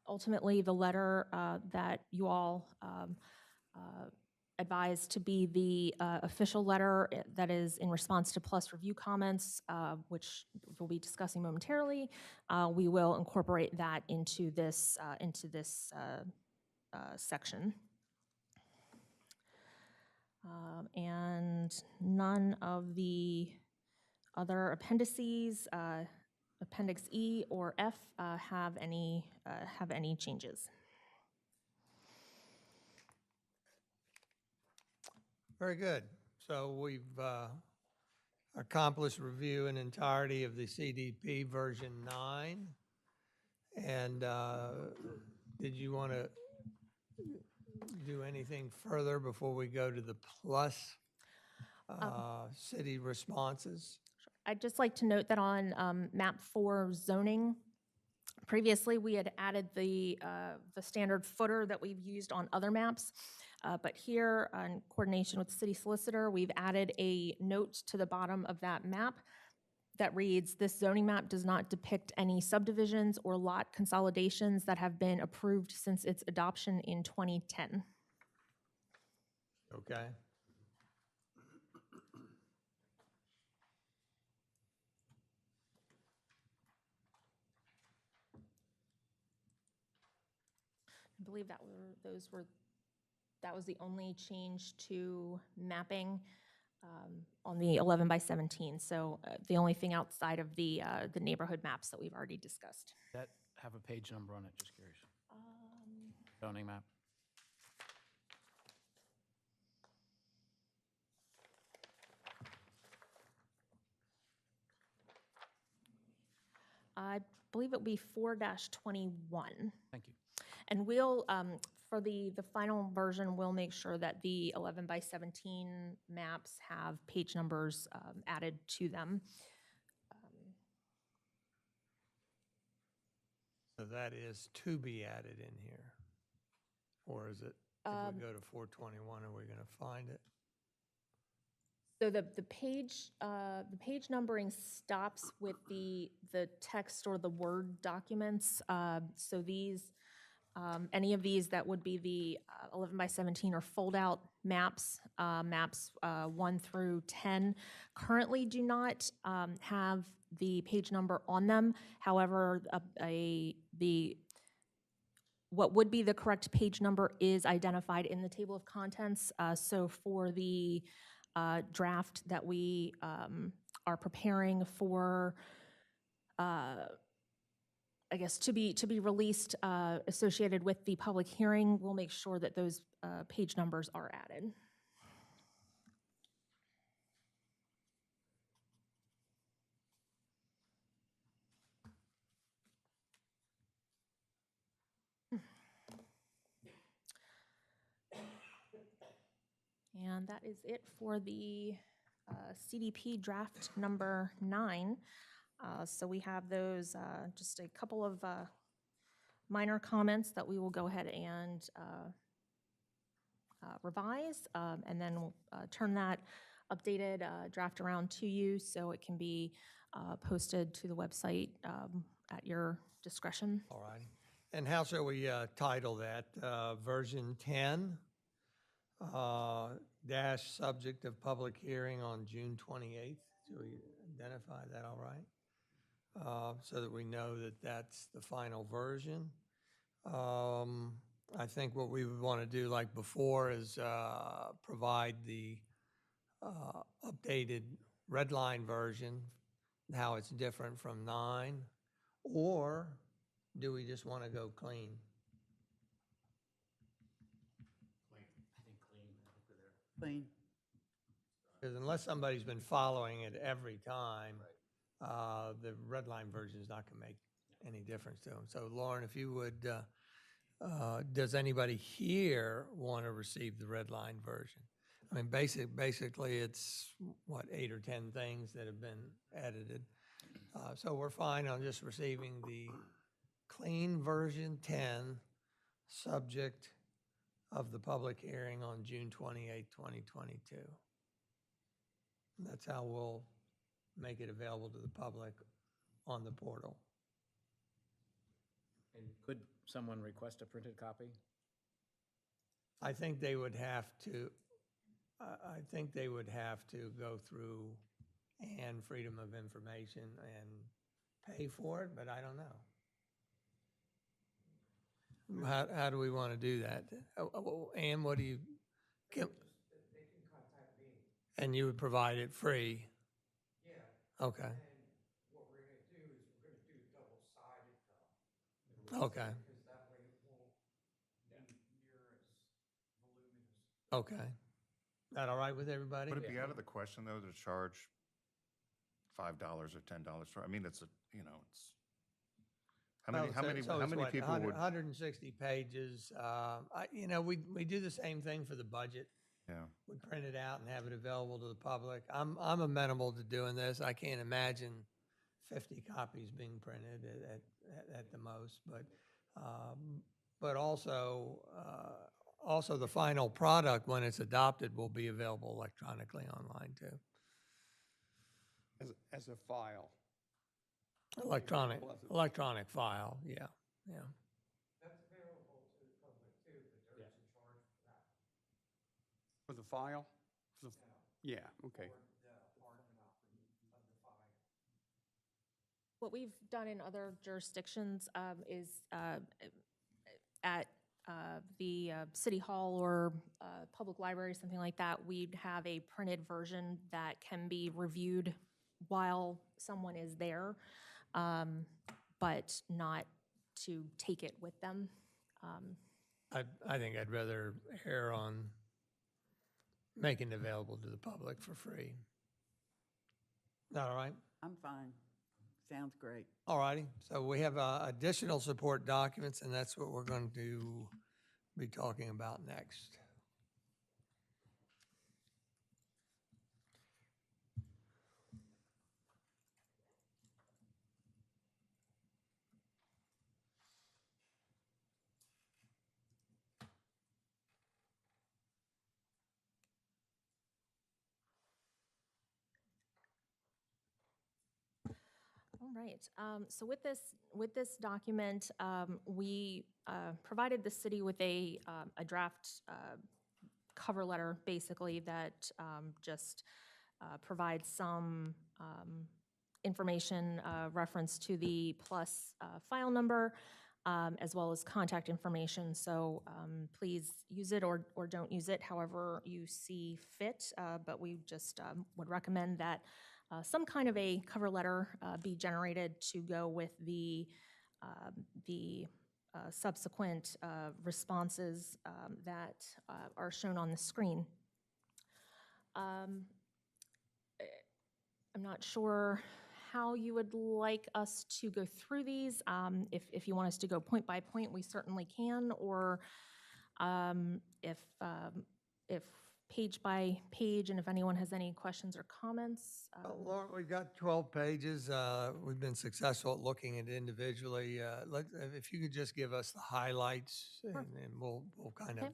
ultimately the letter that you all advised to be the official letter that is in response to Plus review comments, which we'll be discussing momentarily, we will incorporate that into this section. And none of the other appendices, Appendix E or F, have any changes. Very good. So we've accomplished review in entirety of the CDP version 9. And did you want to do anything further before we go to the plus city responses? I'd just like to note that on map 4 zoning, previously we had added the standard footer that we've used on other maps. But here, in coordination with the city solicitor, we've added a note to the bottom of that map that reads, "This zoning map does not depict any subdivisions or lot consolidations that have been approved since its adoption in 2010. Okay. I believe that was the only change to mapping on the 11 by 17. So the only thing outside of the neighborhood maps that we've already discussed. That have a page number on it, just curious. Zoning map? I believe it would be 4-21. Thank you. And we'll, for the final version, we'll make sure that the 11 by 17 maps have page numbers added to them. So that is to be added in here. Or is it, if we go to 421, are we going to find it? So the page numbering stops with the text or the Word documents. So these, any of these that would be the 11 by 17 or fold-out maps, maps 1 through 10, currently do not have the page number on them. However, what would be the correct page number is identified in the table of contents. So for the draft that we are preparing for, I guess, to be released associated with the public hearing, we'll make sure that those page numbers are added. And that is it for the CDP draft number 9. So we have those, just a couple of minor comments that we will go ahead and revise, and then we'll turn that updated draft around to you so it can be posted to the website at your discretion. All right. And how shall we title that? Version 10, dash subject of public hearing on June 28th. Should we identify that all right? So that we know that that's the final version. I think what we would want to do like before is provide the updated red line version, how it's different from 9, or do we just want to go clean? Clean. Because unless somebody's been following it every time, the red line version is not going to make any difference to them. So Lauren, if you would, does anybody here want to receive the red line version? I mean, basically it's, what, 8 or 10 things that have been edited. So we're fine on just receiving the clean version 10, subject of the public hearing on June 28, 2022. That's how we'll make it available to the public on the portal. And could someone request a printed copy? I think they would have to, I think they would have to go through and Freedom of Information and pay for it, but I don't know. How do we want to do that? Ann, what do you? They can contact me. And you would provide it free? Yeah. Okay. And what we're going to do is we're going to do double-sided though. Okay. Because that way it won't be near as voluminous. Okay. That all right with everybody? Would it be out of the question, though, to charge $5 or $10 for, I mean, it's a, you know, it's, how many people would? 160 pages. We do the same thing for the budget. Yeah. We print it out and have it available to the public. I'm amenable to doing this. I can't imagine 50 copies being printed at the most, but also the final product, when it's adopted, will be available electronically online too. As a file. Electronic file, yeah. That's available to the public too, but there is a charge for that. For the file? Yeah, okay. What we've done in other jurisdictions is at city hall or public library, something like that, we'd have a printed version that can be reviewed while someone is there, but not to take it with them. I think I'd rather err on making it available to the public for free. That all right? I'm fine. Sounds great. All righty. So we have additional support documents, and that's what we're going to be talking about next. All right, so with this document, we provided the city with a draft cover letter, basically, that just provides some information, reference to the plus file number, as well as contact information. So please use it or don't use it, however you see fit. But we just would recommend that some kind of a cover letter be generated to go with the subsequent responses that are shown on the screen. I'm not sure how you would like us to go through these. If you want us to go point by point, we certainly can, or if page by page, and if anyone has any questions or comments. Lauren, we've got 12 pages. We've been successful at looking at individually. If you could just give us the highlights, and we'll kind Okay.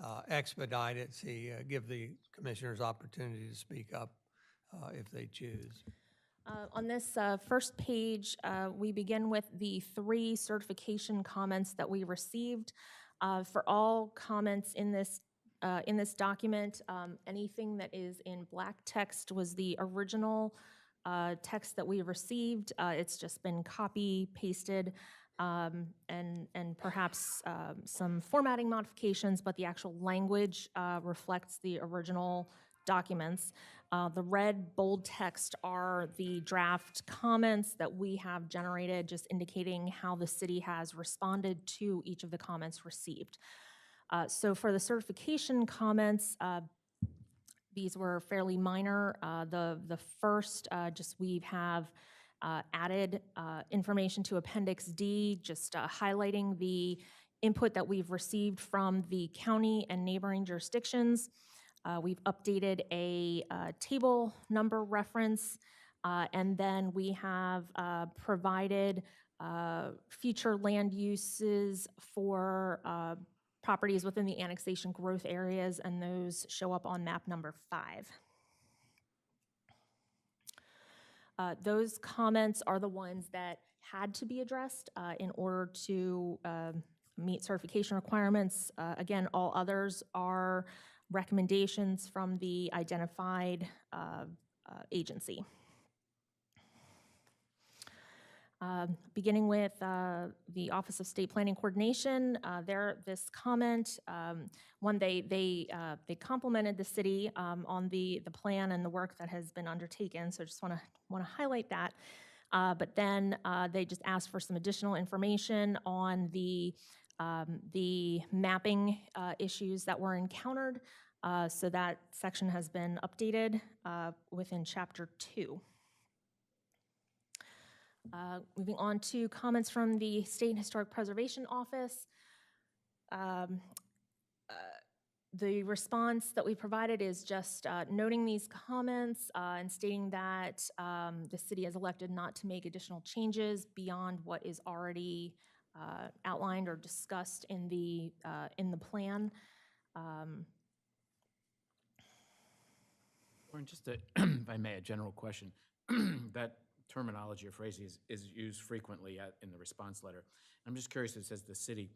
of expedite it, give the commissioners opportunity to speak up if they choose. On this first page, we begin with the 3 certification comments that we received. For all comments in this document, anything that is in black text was the original text that we received. It's just been copy pasted and perhaps some formatting modifications, but the actual language reflects the original documents. The red bold text are the draft comments that we have generated, just indicating how the city has responded to each of the comments received. So for the certification comments, these were fairly minor. The first, just we have added information to Appendix D, just highlighting the input that we've received from the county and neighboring jurisdictions. We've updated a table number reference, and then we have provided future land uses for properties within the annexation growth areas, and those show up on map number 5. Those comments are the ones that had to be addressed in order to meet certification requirements. Again, all others are recommendations from the identified agency. Beginning with the Office of State Planning Coordination, this comment, one, they complimented the city on the plan and the work that has been undertaken, so I just want to highlight that. But then they just asked for some additional information on the mapping issues that were encountered. So that section has been updated within Chapter 2. Moving on to comments from the State Historic Preservation Office. The response that we provided is just noting these comments and stating that the city has elected not to make additional changes beyond what is already outlined or discussed in the plan. Lauren, just if I may, a general question. That terminology or phrase is used frequently in the response letter. I'm just curious, it says the city.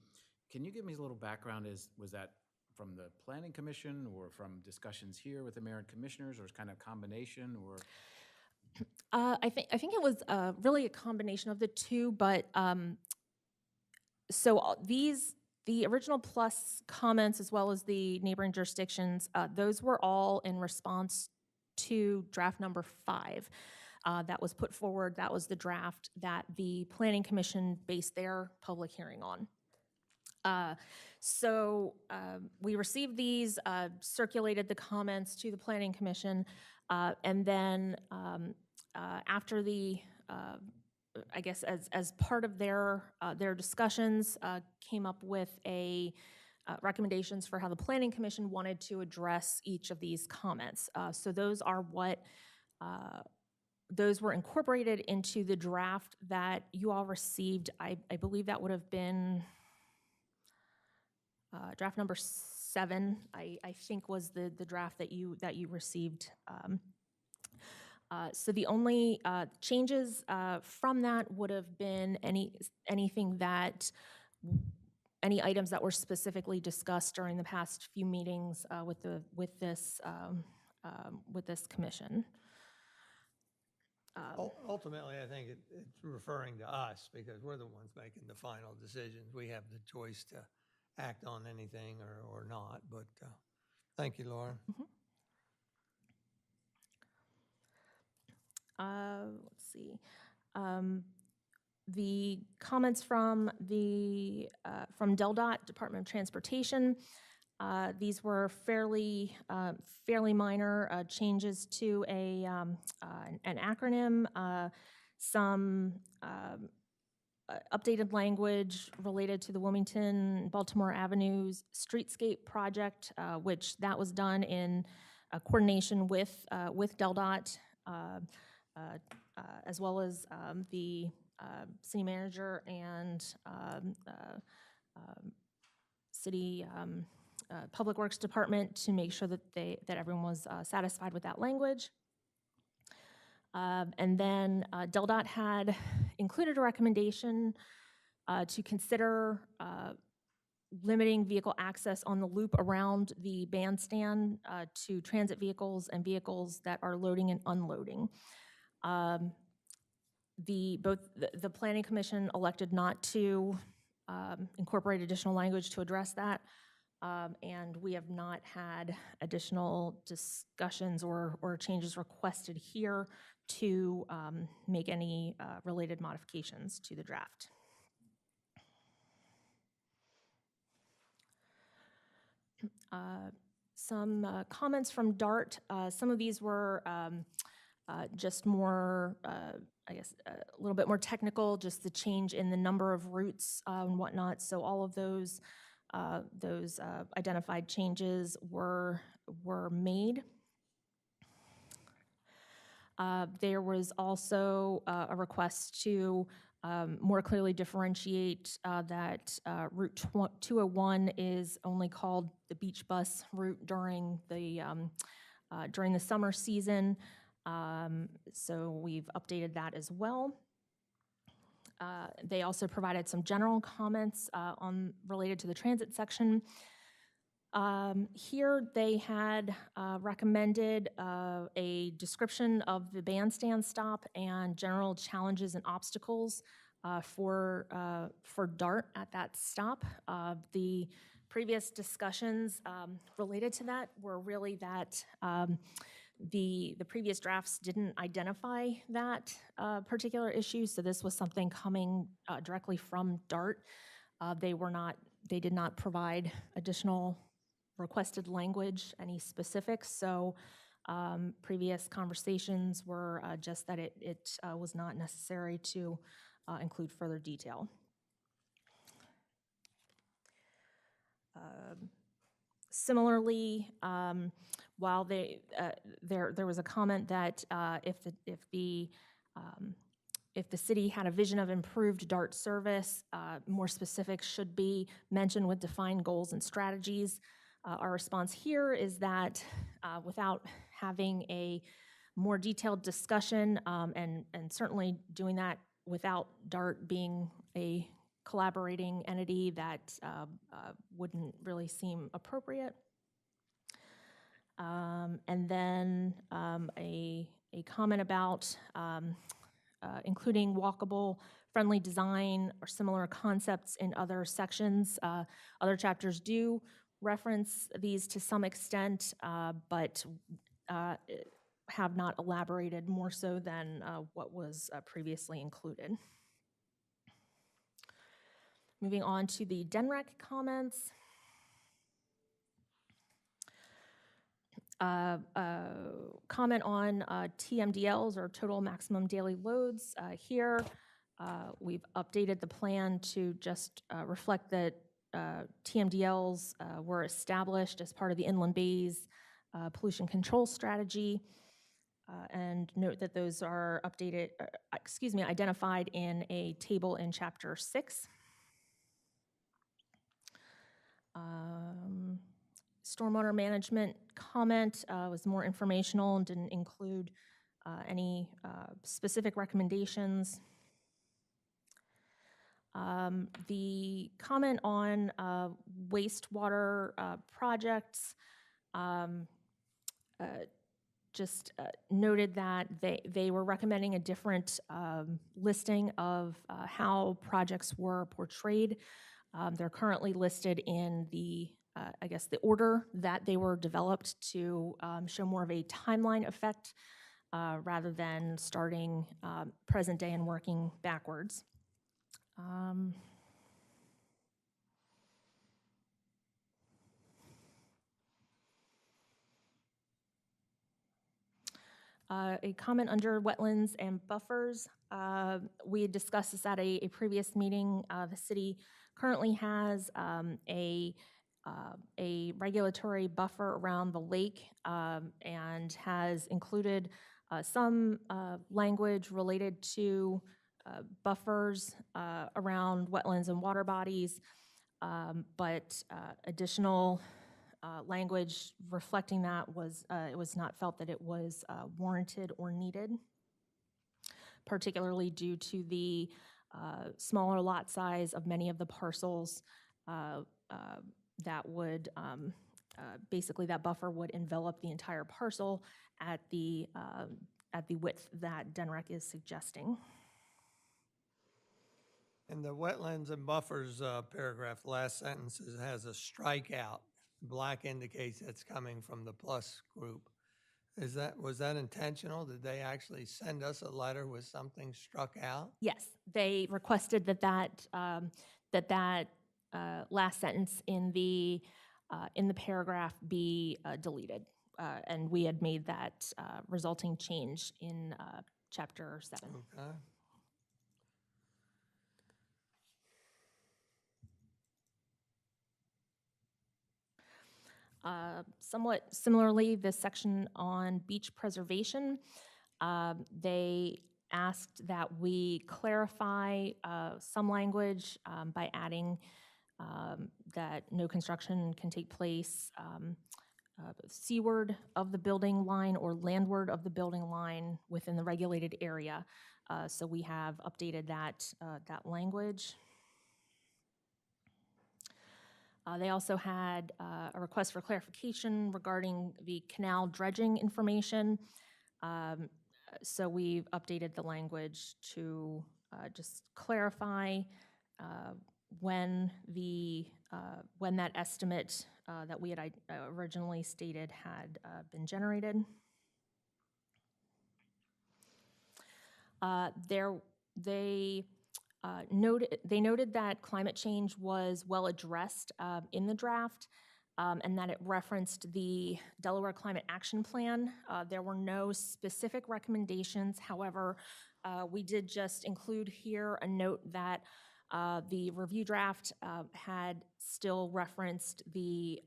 Can you give me a little background? Was that from the Planning Commission or from discussions here with the mayor and commissioners, or is kind of a combination, or? I think it was really a combination of the two, but so these The original plus comments, as well as the neighboring jurisdictions, those were all in response to draft number 5 that was put forward. That was the draft that the Planning Commission based their public hearing on. We received these, circulated the comments to the Planning Commission, and then after the, I guess as part of their discussions, came up with recommendations for how the Planning Commission wanted to address each of these comments. So those are what those were incorporated into the draft that you all received. I believe that would have been draft number 7, I think was the draft that you received. So the only changes from that would have been any items that were specifically discussed during the past few meetings with this commission. Ultimately, I think it's referring to us because we're the ones making the final decisions. We have the choice to act on anything or not, but thank you, Lauren. Let's see. The comments from DelDOT, Department of Transportation, these were fairly minor changes to an acronym, some updated language related to the Wilmington-Baltimore Avenues Streetscape project, which that was done in coordination with DelDOT, as well as the city manager and city Public Works Department to make sure that everyone was satisfied with that language. And then DelDOT had included a recommendation to consider limiting vehicle access on the loop around the bandstand to transit vehicles and vehicles that are loading and unloading. The Planning Commission elected not to incorporate additional language to address that, and we have not had additional discussions or changes requested here to make any related modifications to the draft. Some comments from DART. Some of these were just more, I guess, a little bit more technical, just the change in the number of routes and whatnot. So all of those identified changes were made. There was also a request to more clearly differentiate that Route 201 is only called the beach bus route during the summer season. So we've updated that as well. They also provided some general comments related to the transit section. Here they had recommended a description of the bandstand stop and general challenges and obstacles for DART at that stop. The previous discussions related to that were really that the previous drafts didn't identify that particular issue, so this was something coming directly from DART. They did not provide additional requested language, any specifics, so previous conversations were just that it was not necessary to include further detail. Similarly, while there was a comment that if the city had a vision of improved DART service, more specifics should be mentioned with defined goals and strategies. Our response here is that without having a more detailed discussion, and certainly doing that without DART being a collaborating entity, that wouldn't really seem appropriate. And then a comment about including walkable friendly design or similar concepts in other sections. Other chapters do reference these to some extent, but have not elaborated more so than what was previously included. Moving on to the DENREC comments. Comment on TMDLs, or total maximum daily loads. Here, we've updated the plan to just reflect that TMDLs were established as part of the Inland Bays pollution control strategy, and note that those are updated, identified in a table in Chapter 6. Stormwater management comment was more informational and didn't include any specific recommendations. The comment on wastewater projects just noted that they were recommending a different listing of how projects were portrayed. They're currently listed in the I guess the order that they were developed to show more of a timeline effect rather than starting present day and working backwards. A comment under wetlands and buffers. We had discussed this at a previous meeting. The city currently has a regulatory buffer around the lake and has included some language related to buffers around wetlands and water bodies, but additional language reflecting that it was not felt that it was warranted or needed, particularly due to the smaller lot size of many of the parcels that would basically that buffer would envelop the entire parcel at the width that DENREC is suggesting. In the wetlands and buffers paragraph, last sentence has a strikeout. Black indicates that's coming from the plus group. Was that intentional? Did they actually send us a letter with something struck out? Yes, they requested that last sentence in the paragraph be deleted, and we had made that resulting change in Chapter 7. Okay. Somewhat similarly, this section on beach preservation, they asked that we clarify some language by adding that no construction can take place seaward of the building line or landward of the building line within the regulated area. So we have updated that language. They also had a request for clarification regarding the canal dredging information. So we've updated the language to just clarify when that estimate that we had originally stated had been generated. They noted that climate change was well addressed in the draft and that it referenced the Delaware Climate Action Plan. There were no specific recommendations. However, we did just include here a note that the review draft had still referenced the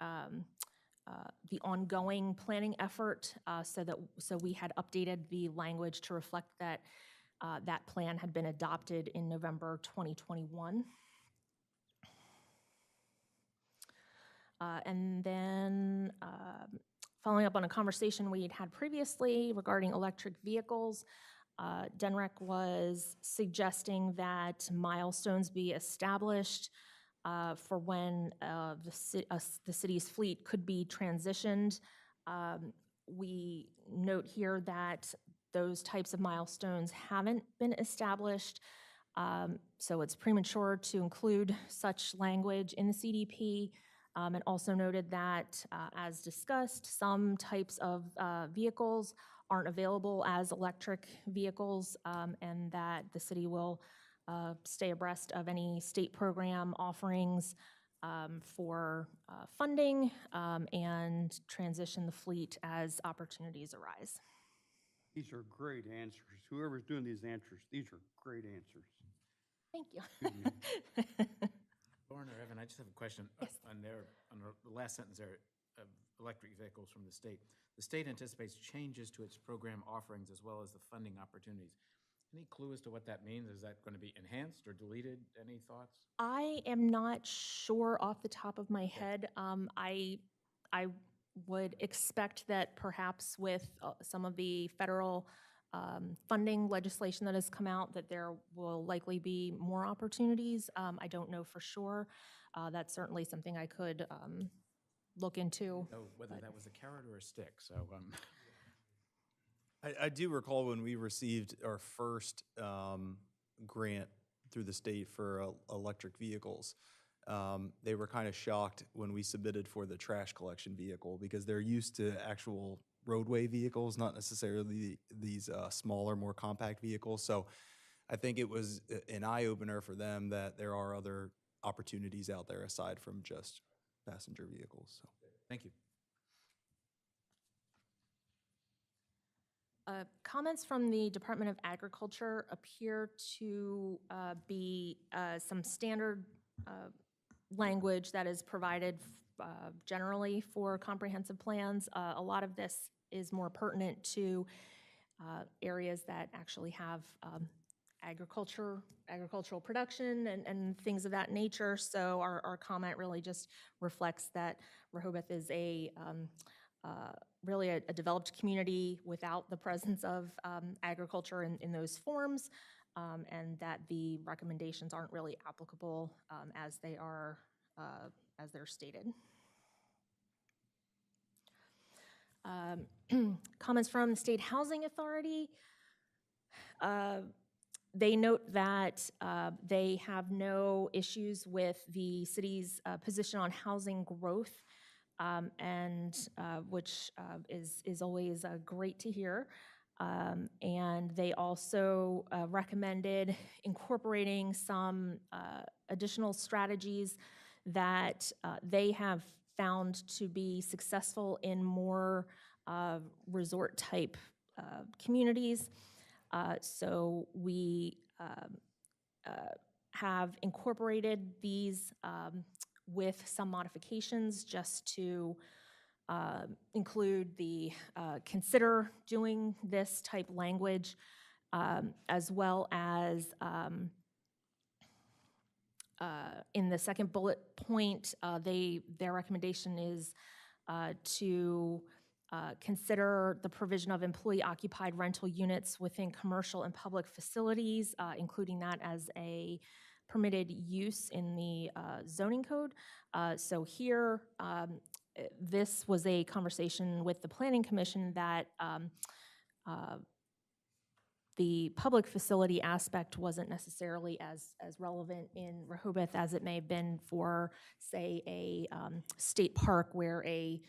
ongoing planning effort, so we had updated the language to reflect that that plan had been adopted in November 2021. And then following up on a conversation we had previously regarding electric vehicles, DENREC was suggesting that milestones be established for when the city's fleet could be transitioned. We note here that those types of milestones haven't been established, So it's premature to include such language in the CDP. And also noted that, as discussed, some types of vehicles aren't available as electric vehicles, and that the city will stay abreast of any state program offerings for funding and transition the fleet as opportunities arise. These are great answers. Whoever's doing these answers, these are great answers. Thank you. Lauren or Evan, I just have a question. On the last sentence there, of electric vehicles from the state. The state anticipates changes to its program offerings as well as the funding opportunities. Any clue as to what that means? Is that going to be enhanced or deleted? Any thoughts? I am not sure off the top of my head. I would expect that perhaps with some of the federal funding legislation that has come out, that there will likely be more opportunities. I don't know for sure. That's certainly something I could look into. Know whether that was a carrot or a stick. So I do recall when we received our first grant through the state for electric vehicles, they were kind of shocked when we submitted for the trash collection vehicle because they're used to actual roadway vehicles, not necessarily these smaller, more compact vehicles. So I think it was an eye-opener for them that there are other opportunities out there aside from just passenger vehicles. So. thank you. Comments from the Department of Agriculture appear to be some standard language that is provided generally for comprehensive plans. A lot of this is more pertinent to areas that actually have agricultural production and things of that nature. So our comment really just reflects that Rehoboth is really a developed community without the presence of agriculture in those forms, and that the recommendations aren't really applicable as they're stated. Comments from the State Housing Authority. They note that they have no issues with the city's position on housing growth, and which is always great to hear. And they also recommended incorporating some additional strategies that they have found to be successful in more resort-type communities. So we have incorporated these with some modifications just to include the consider doing this type language, as well as in the second bullet point, their recommendation is to consider the provision of employee-occupied rental units within commercial and public facilities, including that as a permitted use in the zoning code. So here, this was a conversation with the Planning Commission that the public facility aspect wasn't necessarily as relevant in Rehoboth as it may have been for, say, a state park where a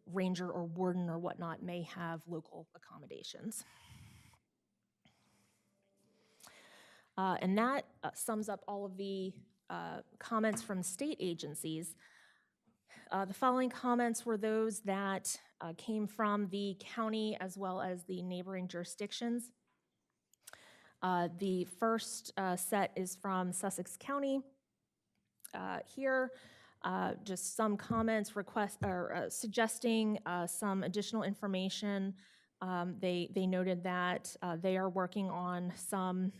ranger or warden or whatnot may have local accommodations. And that sums up all of the comments from state agencies. The following comments were those that came from the county as well as the neighboring jurisdictions. The first set is from Sussex County. Here, just some comments, suggesting some additional information. They noted that they are working on some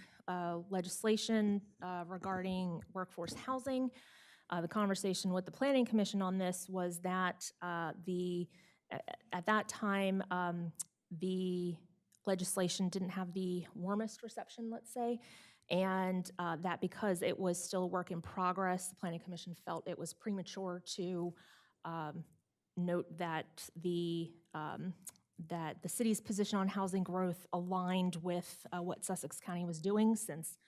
legislation regarding workforce housing. The conversation with the Planning Commission on this was that at that time, the legislation didn't have the warmest reception, let's say, and that because it was still a work in progress, the Planning Commission felt it was premature to note that the city's position on housing growth aligned with what Sussex County was doing, since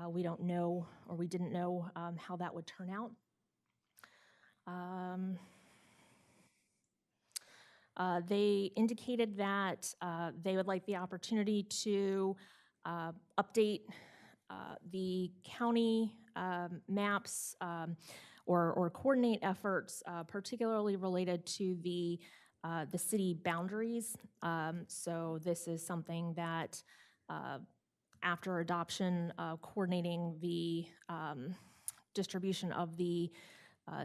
We don't know, or we didn't know how that would turn out. They indicated that they would like the opportunity to update the county maps or coordinate efforts, particularly related to the city boundaries. So this is something that after adoption, coordinating the distribution of the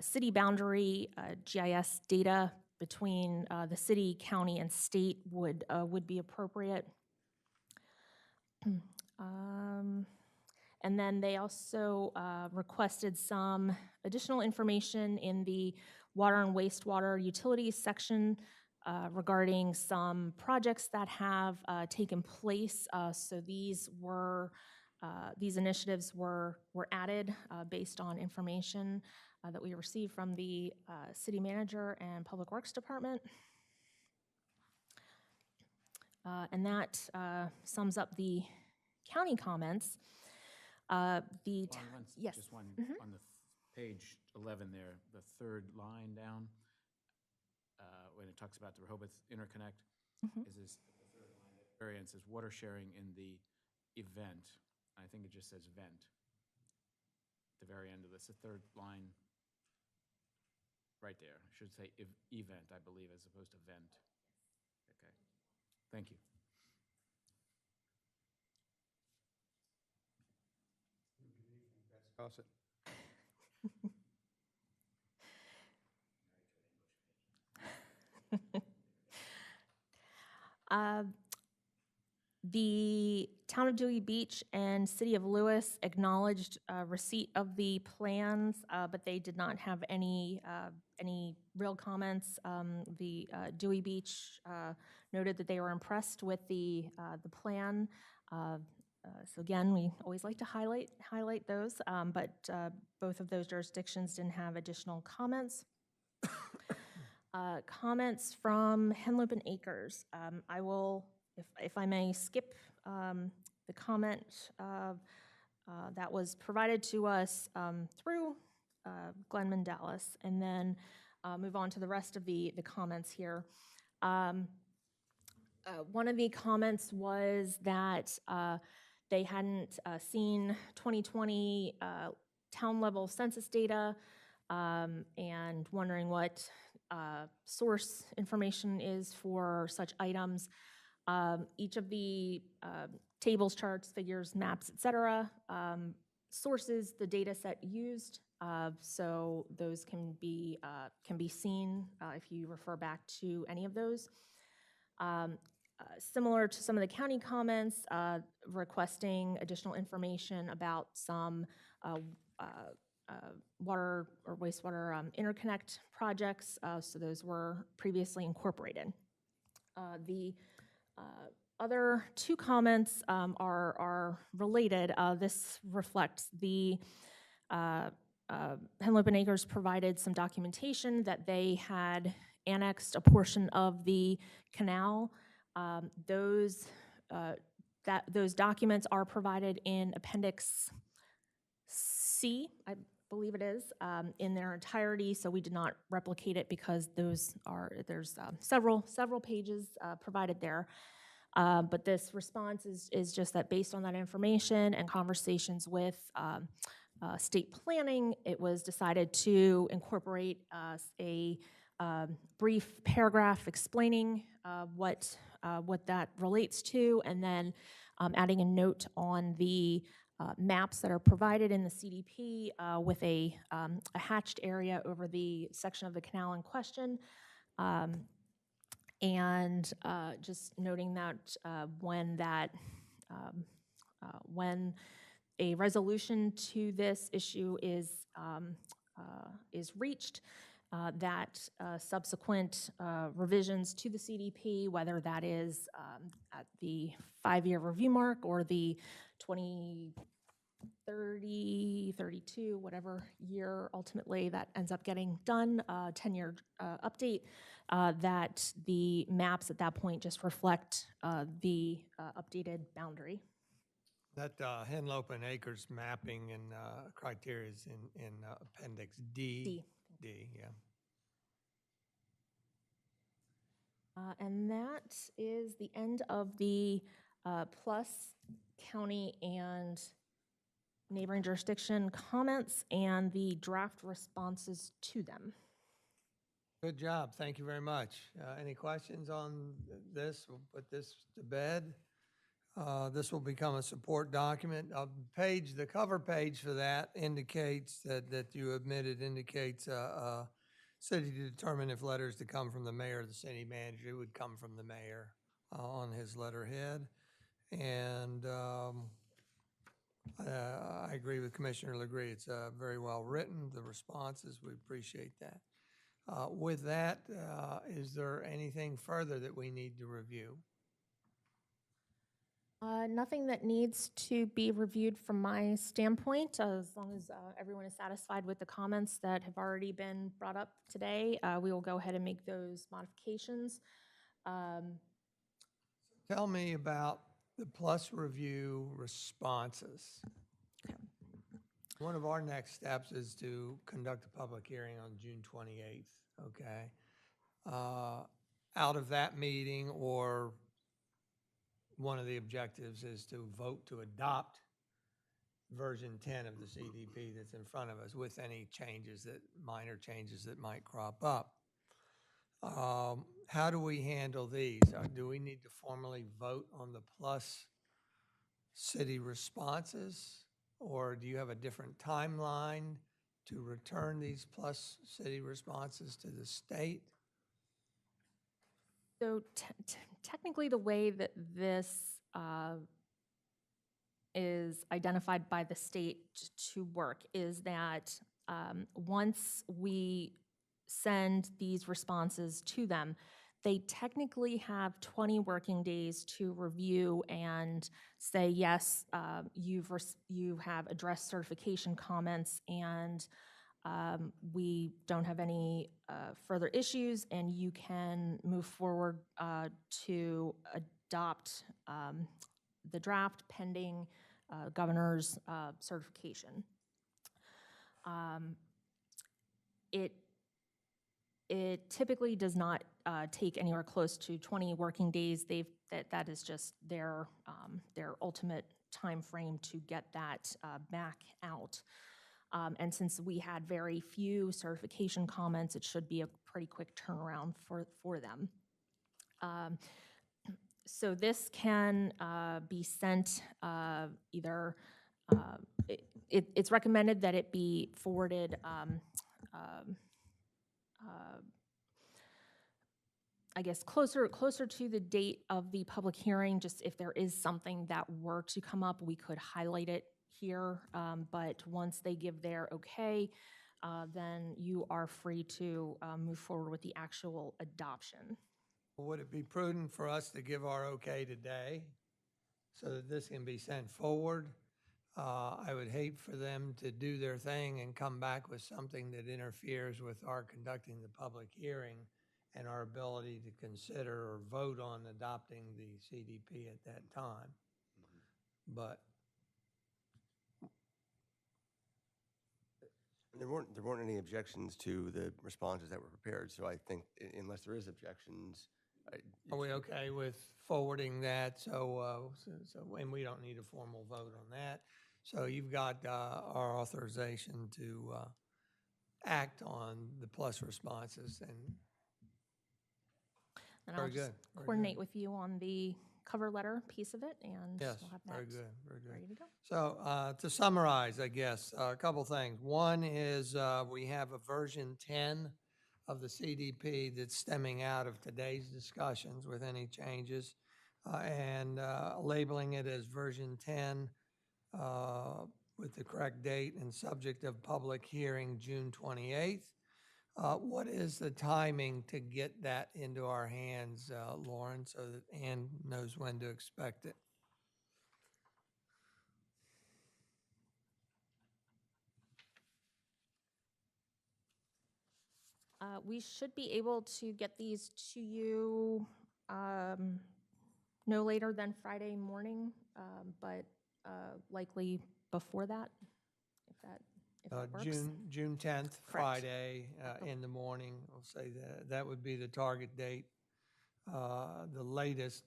city boundary GIS data between the city, county, and state would be appropriate. And then they also requested some additional information in the water and wastewater utilities section regarding some projects that have taken place. So these initiatives were added based on information that we received from the city manager and public works department. And that sums up the county comments. Yes. Just one, on the page 11 there, the third line down, when it talks about the Rehoboth interconnect, is this, the third line, the variance is water sharing in the event. I think it just says vent. At the very end of this, the third line, right there, should say event, I believe, as opposed to vent. Okay, thank you. Gossip. The Town of Dewey Beach and City of Lewis acknowledged receipt of the plans, but they did not have any real comments. The Dewey Beach noted that they were impressed with the plan. So again, we always like to highlight those, but both of those jurisdictions didn't have additional comments. Comments from Henlopen and Acres. I will, if I may, skip the comment that was provided to us through Glenn Mandalis, and then move on to the rest of the comments here. One of the comments was that they hadn't seen 2020 town-level census data, and wondering what source information is for such items. Each of the tables, charts, figures, maps, etc., sources the data set used, so those can be seen if you refer back to any of those. Similar to some of the county comments, requesting additional information about some water or wastewater interconnect projects, so those were previously incorporated. The other two comments are related. This reflects the Henlopen Acres provided some documentation that they had annexed a portion of the canal. Those documents are provided in Appendix C, I believe it is, in their entirety, so we did not replicate it because there's several pages provided there. But this response is just that based on that information and conversations with state planning, it was decided to incorporate a brief paragraph explaining what that relates to, and then adding a note on the maps that are provided in the CDP with a hatched area over the section of the canal in question. And just noting that when a resolution to this issue is reached, that subsequent revisions to the CDP, whether that is at the 5-year review mark or the 2030, 32, whatever year ultimately that ends up getting done, 10-year update, that the maps at that point just reflect the updated boundary. That Henlopen Acres mapping and criteria is in Appendix D. D. D, yeah. And that is the end of the Plus County and neighboring jurisdiction comments and the draft responses to them. Good job. Thank you very much. Any questions on this? We'll put this to bed. This will become a support document. The cover page for that indicates that you admitted indicates city to determine if letters to come from the mayor or the city manager. It would come from the mayor on his letterhead. And I agree with Commissioner Legree. It's very well written. The responses, we appreciate that. With that, is there anything further that we need to review? Nothing that needs to be reviewed from my standpoint, as long as everyone is satisfied with the comments that have already been brought up today. We will go ahead and make those modifications. Tell me about the Plus Review responses. One of our next steps is to conduct a public hearing on June 28th, okay? Out of that meeting, or one of the objectives is to vote to adopt version 10 of the CDP that's in front of us with any minor changes that might crop up. How do we handle these? Do we need to formally vote on the Plus city responses? Or do you have a different timeline to return these Plus city responses to the state? So technically, the way that this is identified by the state to work is that once we send these responses to them, they technically have 20 working days to review and say, yes, you have addressed certification comments and we don't have any further issues, and you can move forward to adopt the draft pending governor's certification. It typically does not take anywhere close to 20 working days. That is just their ultimate time frame to get that back out. And since we had very few certification comments, it should be a pretty quick turnaround for them. So this can be sent either, it's recommended that it be forwarded I guess closer to the date of the public hearing. Just if there is something that were to come up, we could highlight it here. But once they give their okay, then you are free to move forward with the actual adoption. Would it be prudent for us to give our okay today so that this can be sent forward? I would hate for them to do their thing and come back with something that interferes with our conducting the public hearing and our ability to consider or vote on adopting the CDP at that time. But There weren't any objections to the responses that were prepared, so I think unless there is objections. are we okay with forwarding that? So and we don't need a formal vote on that. So you've got our authorization to act on the Plus responses, and I'll very just good. Very coordinate good. with you on the cover letter piece of it, and Yes, we'll have very that good, very good. ready to go. So to summarize, I guess, a couple things. One is we have a version 10 of the CDP that's stemming out of today's discussions with any changes, and labeling it as version 10 with the correct date and subject of public hearing June 28th. What is the timing to get that into our hands, Lauren, so that Ann knows when to expect it? We should be able to get these to you no later than Friday morning, but likely before that, if that works. June 10th, Correct. Friday, in the morning, we'll say that would be the target date. The latest,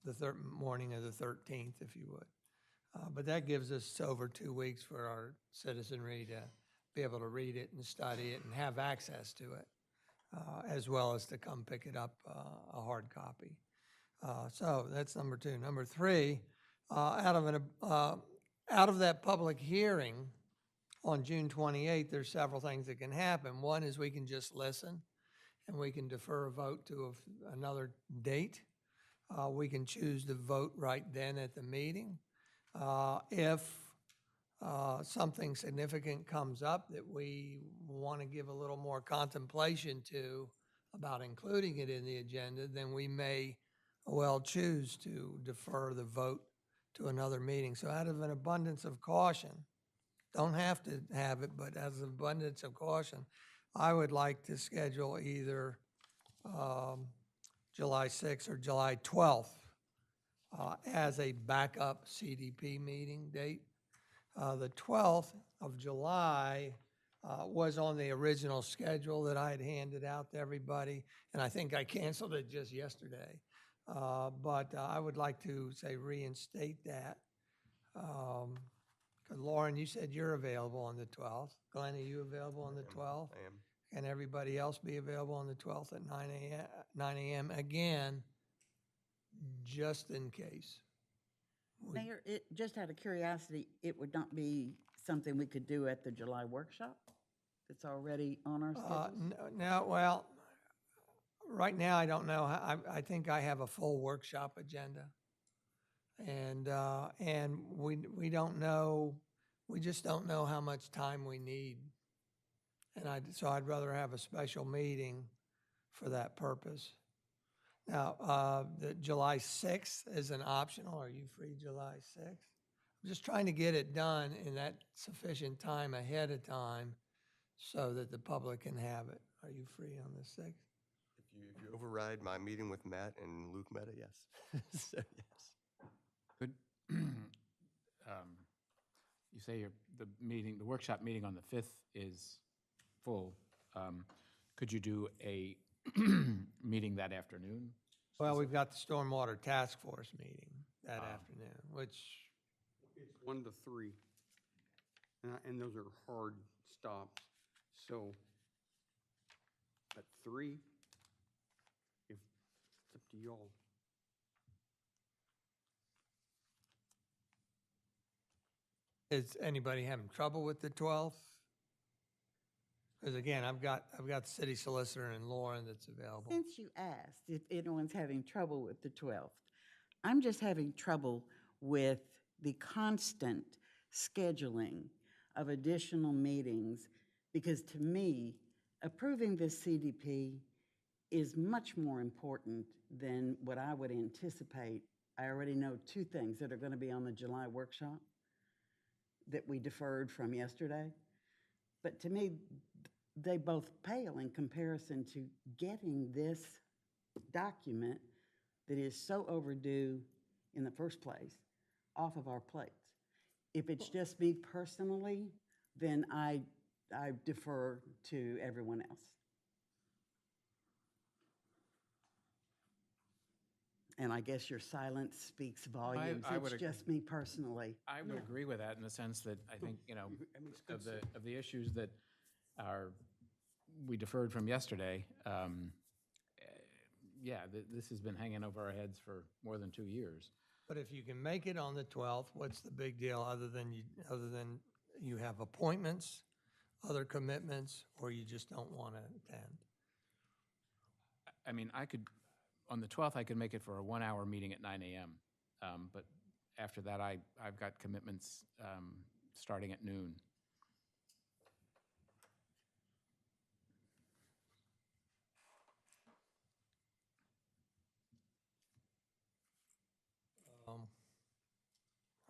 the morning of the 13th, if you would. But that gives us over 2 weeks for our citizenry to be able to read it and study it and have access to it, as well as to come pick it up, a hard copy. So that's number 2. Number 3, out of that public hearing on June 28th, there's several things that can happen. One is we can just listen and we can defer a vote to another date. We can choose to vote right then at the meeting. If something significant comes up that we want to give a little more contemplation to about including it in the agenda, then we may well choose to defer the vote to another meeting. So out of an abundance of caution, don't have to have it, but as an abundance of caution, I would like to schedule either July 6th or July 12th as a backup CDP meeting date. The 12th of July was on the original schedule that I had handed out to everybody, and I think I canceled it just yesterday. But I would like to, say, reinstate that. 'Cause Lauren, you said you're available on the 12th. Glenn, are you available on the 12th? I am. Can everybody else be available on the 12th at 9 a.m.? Again, just in case. Mayor, just out of curiosity, it would not be something we could do at the July workshop that's already on our schedule? No, well, right now, I don't know. I think I have a full workshop agenda. And we don't know, we just don't know how much time we need. And so I'd rather have a special meeting for that purpose. Now, the July 6th is an optional. Are you free July 6th? I'm just trying to get it done in that sufficient time ahead of time so that the public can have it. Are you free on the 6th? If you override my meeting with Matt and Luke Meta, yes. So, yes. Could, you say the workshop meeting on the 5th is full. Could you do a meeting that afternoon? Well, we've got the Stormwater Task Force meeting that afternoon, which, It's 1 to 3. And those are hard stops. So at 3, if it's up to y'all. is anybody having trouble with the 12th? Because again, I've got the city solicitor and Lauren that's available. Since you asked if anyone's having trouble with the 12th, I'm just having trouble with the constant scheduling of additional meetings, because to me, approving this CDP is much more important than what I would anticipate. I already know 2 things that are going to be on the July workshop that we deferred from yesterday. But to me, they both pale in comparison to getting this document that is so overdue in the first place off of our plates. If it's just me personally, then I defer to everyone else. And I guess your silence speaks volumes. I would It's just me personally. I would agree with that in the sense that I think, of the issues that we deferred from yesterday, this has been hanging over our heads for more than 2 years. But if you can make it on the 12th, what's the big deal other than you have appointments, other commitments, or you just don't want to attend? I mean, on the 12th, I could make it for a 1-hour meeting at 9 a.m. But after that, I've got commitments starting at noon.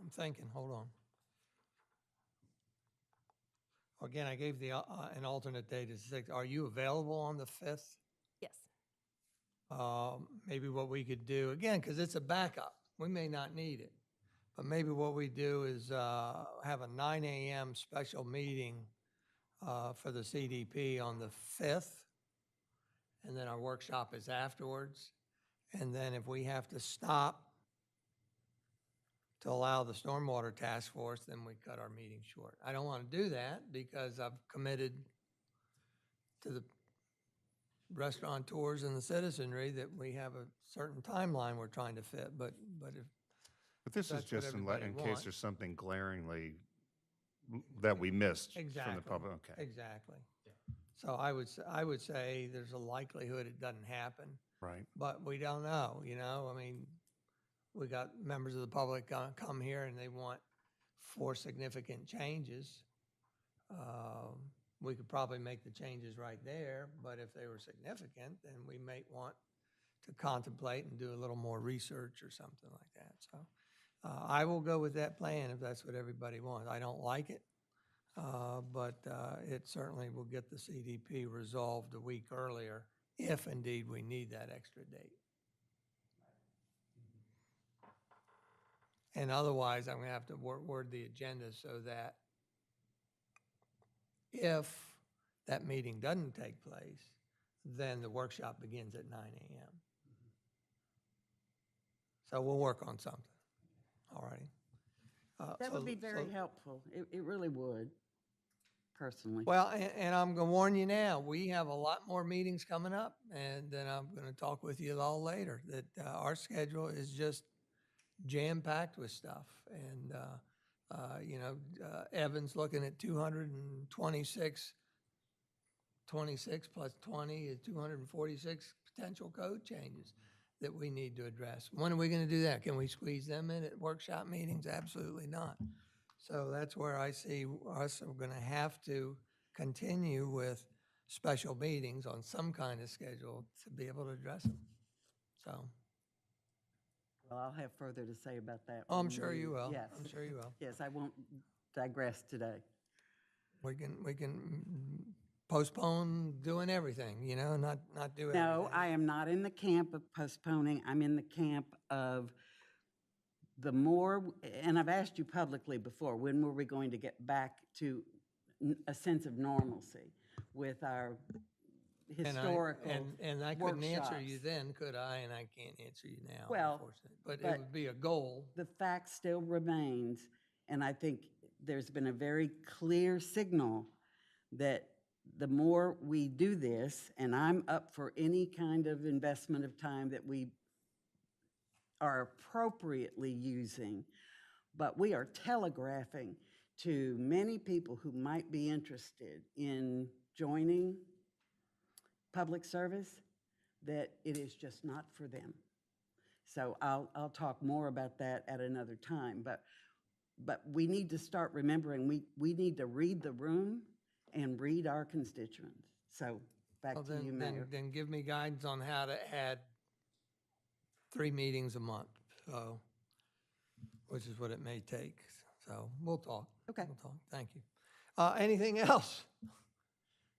I'm thinking, hold on. Again, I gave an alternate date as 6th. Are you available on the 5th? Yes. Maybe what we could do, again, because it's a backup, we may not need it. But maybe what we do is have a 9 a.m. special meeting for the CDP on the 5th, and then our workshop is afterwards. And then if we have to stop to allow the stormwater task force, then we cut our meeting short. I don't want to do that because I've committed to the restaurateurs and the citizenry that we have a certain timeline we're trying to fit, but if, But this is That's what just everybody in case wants. there's something glaringly that we missed from exactly. the public, okay. Exactly. So I would say there's a likelihood it doesn't happen, Right. but we don't know, you know? I mean, we got members of the public come here and they want 4 significant changes. We could probably make the changes right there, but if they were significant, then we might want to contemplate and do a little more research or something like that. So I will go with that plan if that's what everybody wants. I don't like it, but it certainly will get the CDP resolved a week earlier if indeed we need that extra date. And otherwise, I'm going to have to word the agenda so that if that meeting doesn't take place, then the workshop begins at 9 a.m. So we'll work on something. All righty. That would be very helpful. It really would, personally. Well, and I'm going to warn you now, we have a lot more meetings coming up, and then I'm going to talk with you all later, that our schedule is just jam-packed with stuff. And, Evan's looking at 226 plus 20 is 246 potential code changes that we need to address. When are we going to do that? Can we squeeze them in at workshop meetings? Absolutely not. So that's where I see us, we're going to have to continue with special meetings on some kind of schedule to be able to address them. So, Well, I'll have further to say about that. oh, I'm when sure we- you will. Yes. I'm sure you will. Yes, I won't digress today. We can postpone doing everything, not do everything. No, I am not in the camp of postponing. I'm in the camp of the more, and I've asked you publicly before, when were we going to get back to a sense of normalcy with our historical And I couldn't answer you workshops? then, could I? And I can't answer you now, Well, unfortunately. But it but- would be a goal. The fact still remains, and I think there's been a very clear signal that the more we do this, and I'm up for any kind of investment of time that we are appropriately using, but we are telegraphing to many people who might be interested in joining public service that it is just not for them. So I'll talk more about that at another time, but we need to start remembering we need to read the room and read our constituents. So back Well, to you, Mayor. then give me guidance on how to add 3 meetings a month, so, which is what it may take. So we'll talk. Okay. We'll talk. Thank you. Anything else?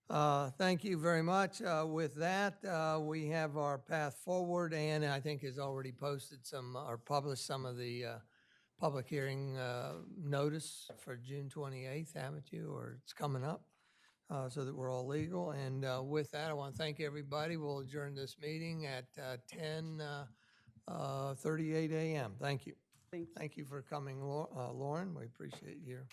Thank you very much. With that, we have our path forward, and I think has already posted some, or published some of the public hearing notice for June 28th, haven't you? Or it's coming up, so that we're all legal. And with that, I want to thank everybody. We'll adjourn this meeting at 10:38 a.m. Thank you. Thank you. Thank you for coming, Lauren. We appreciate your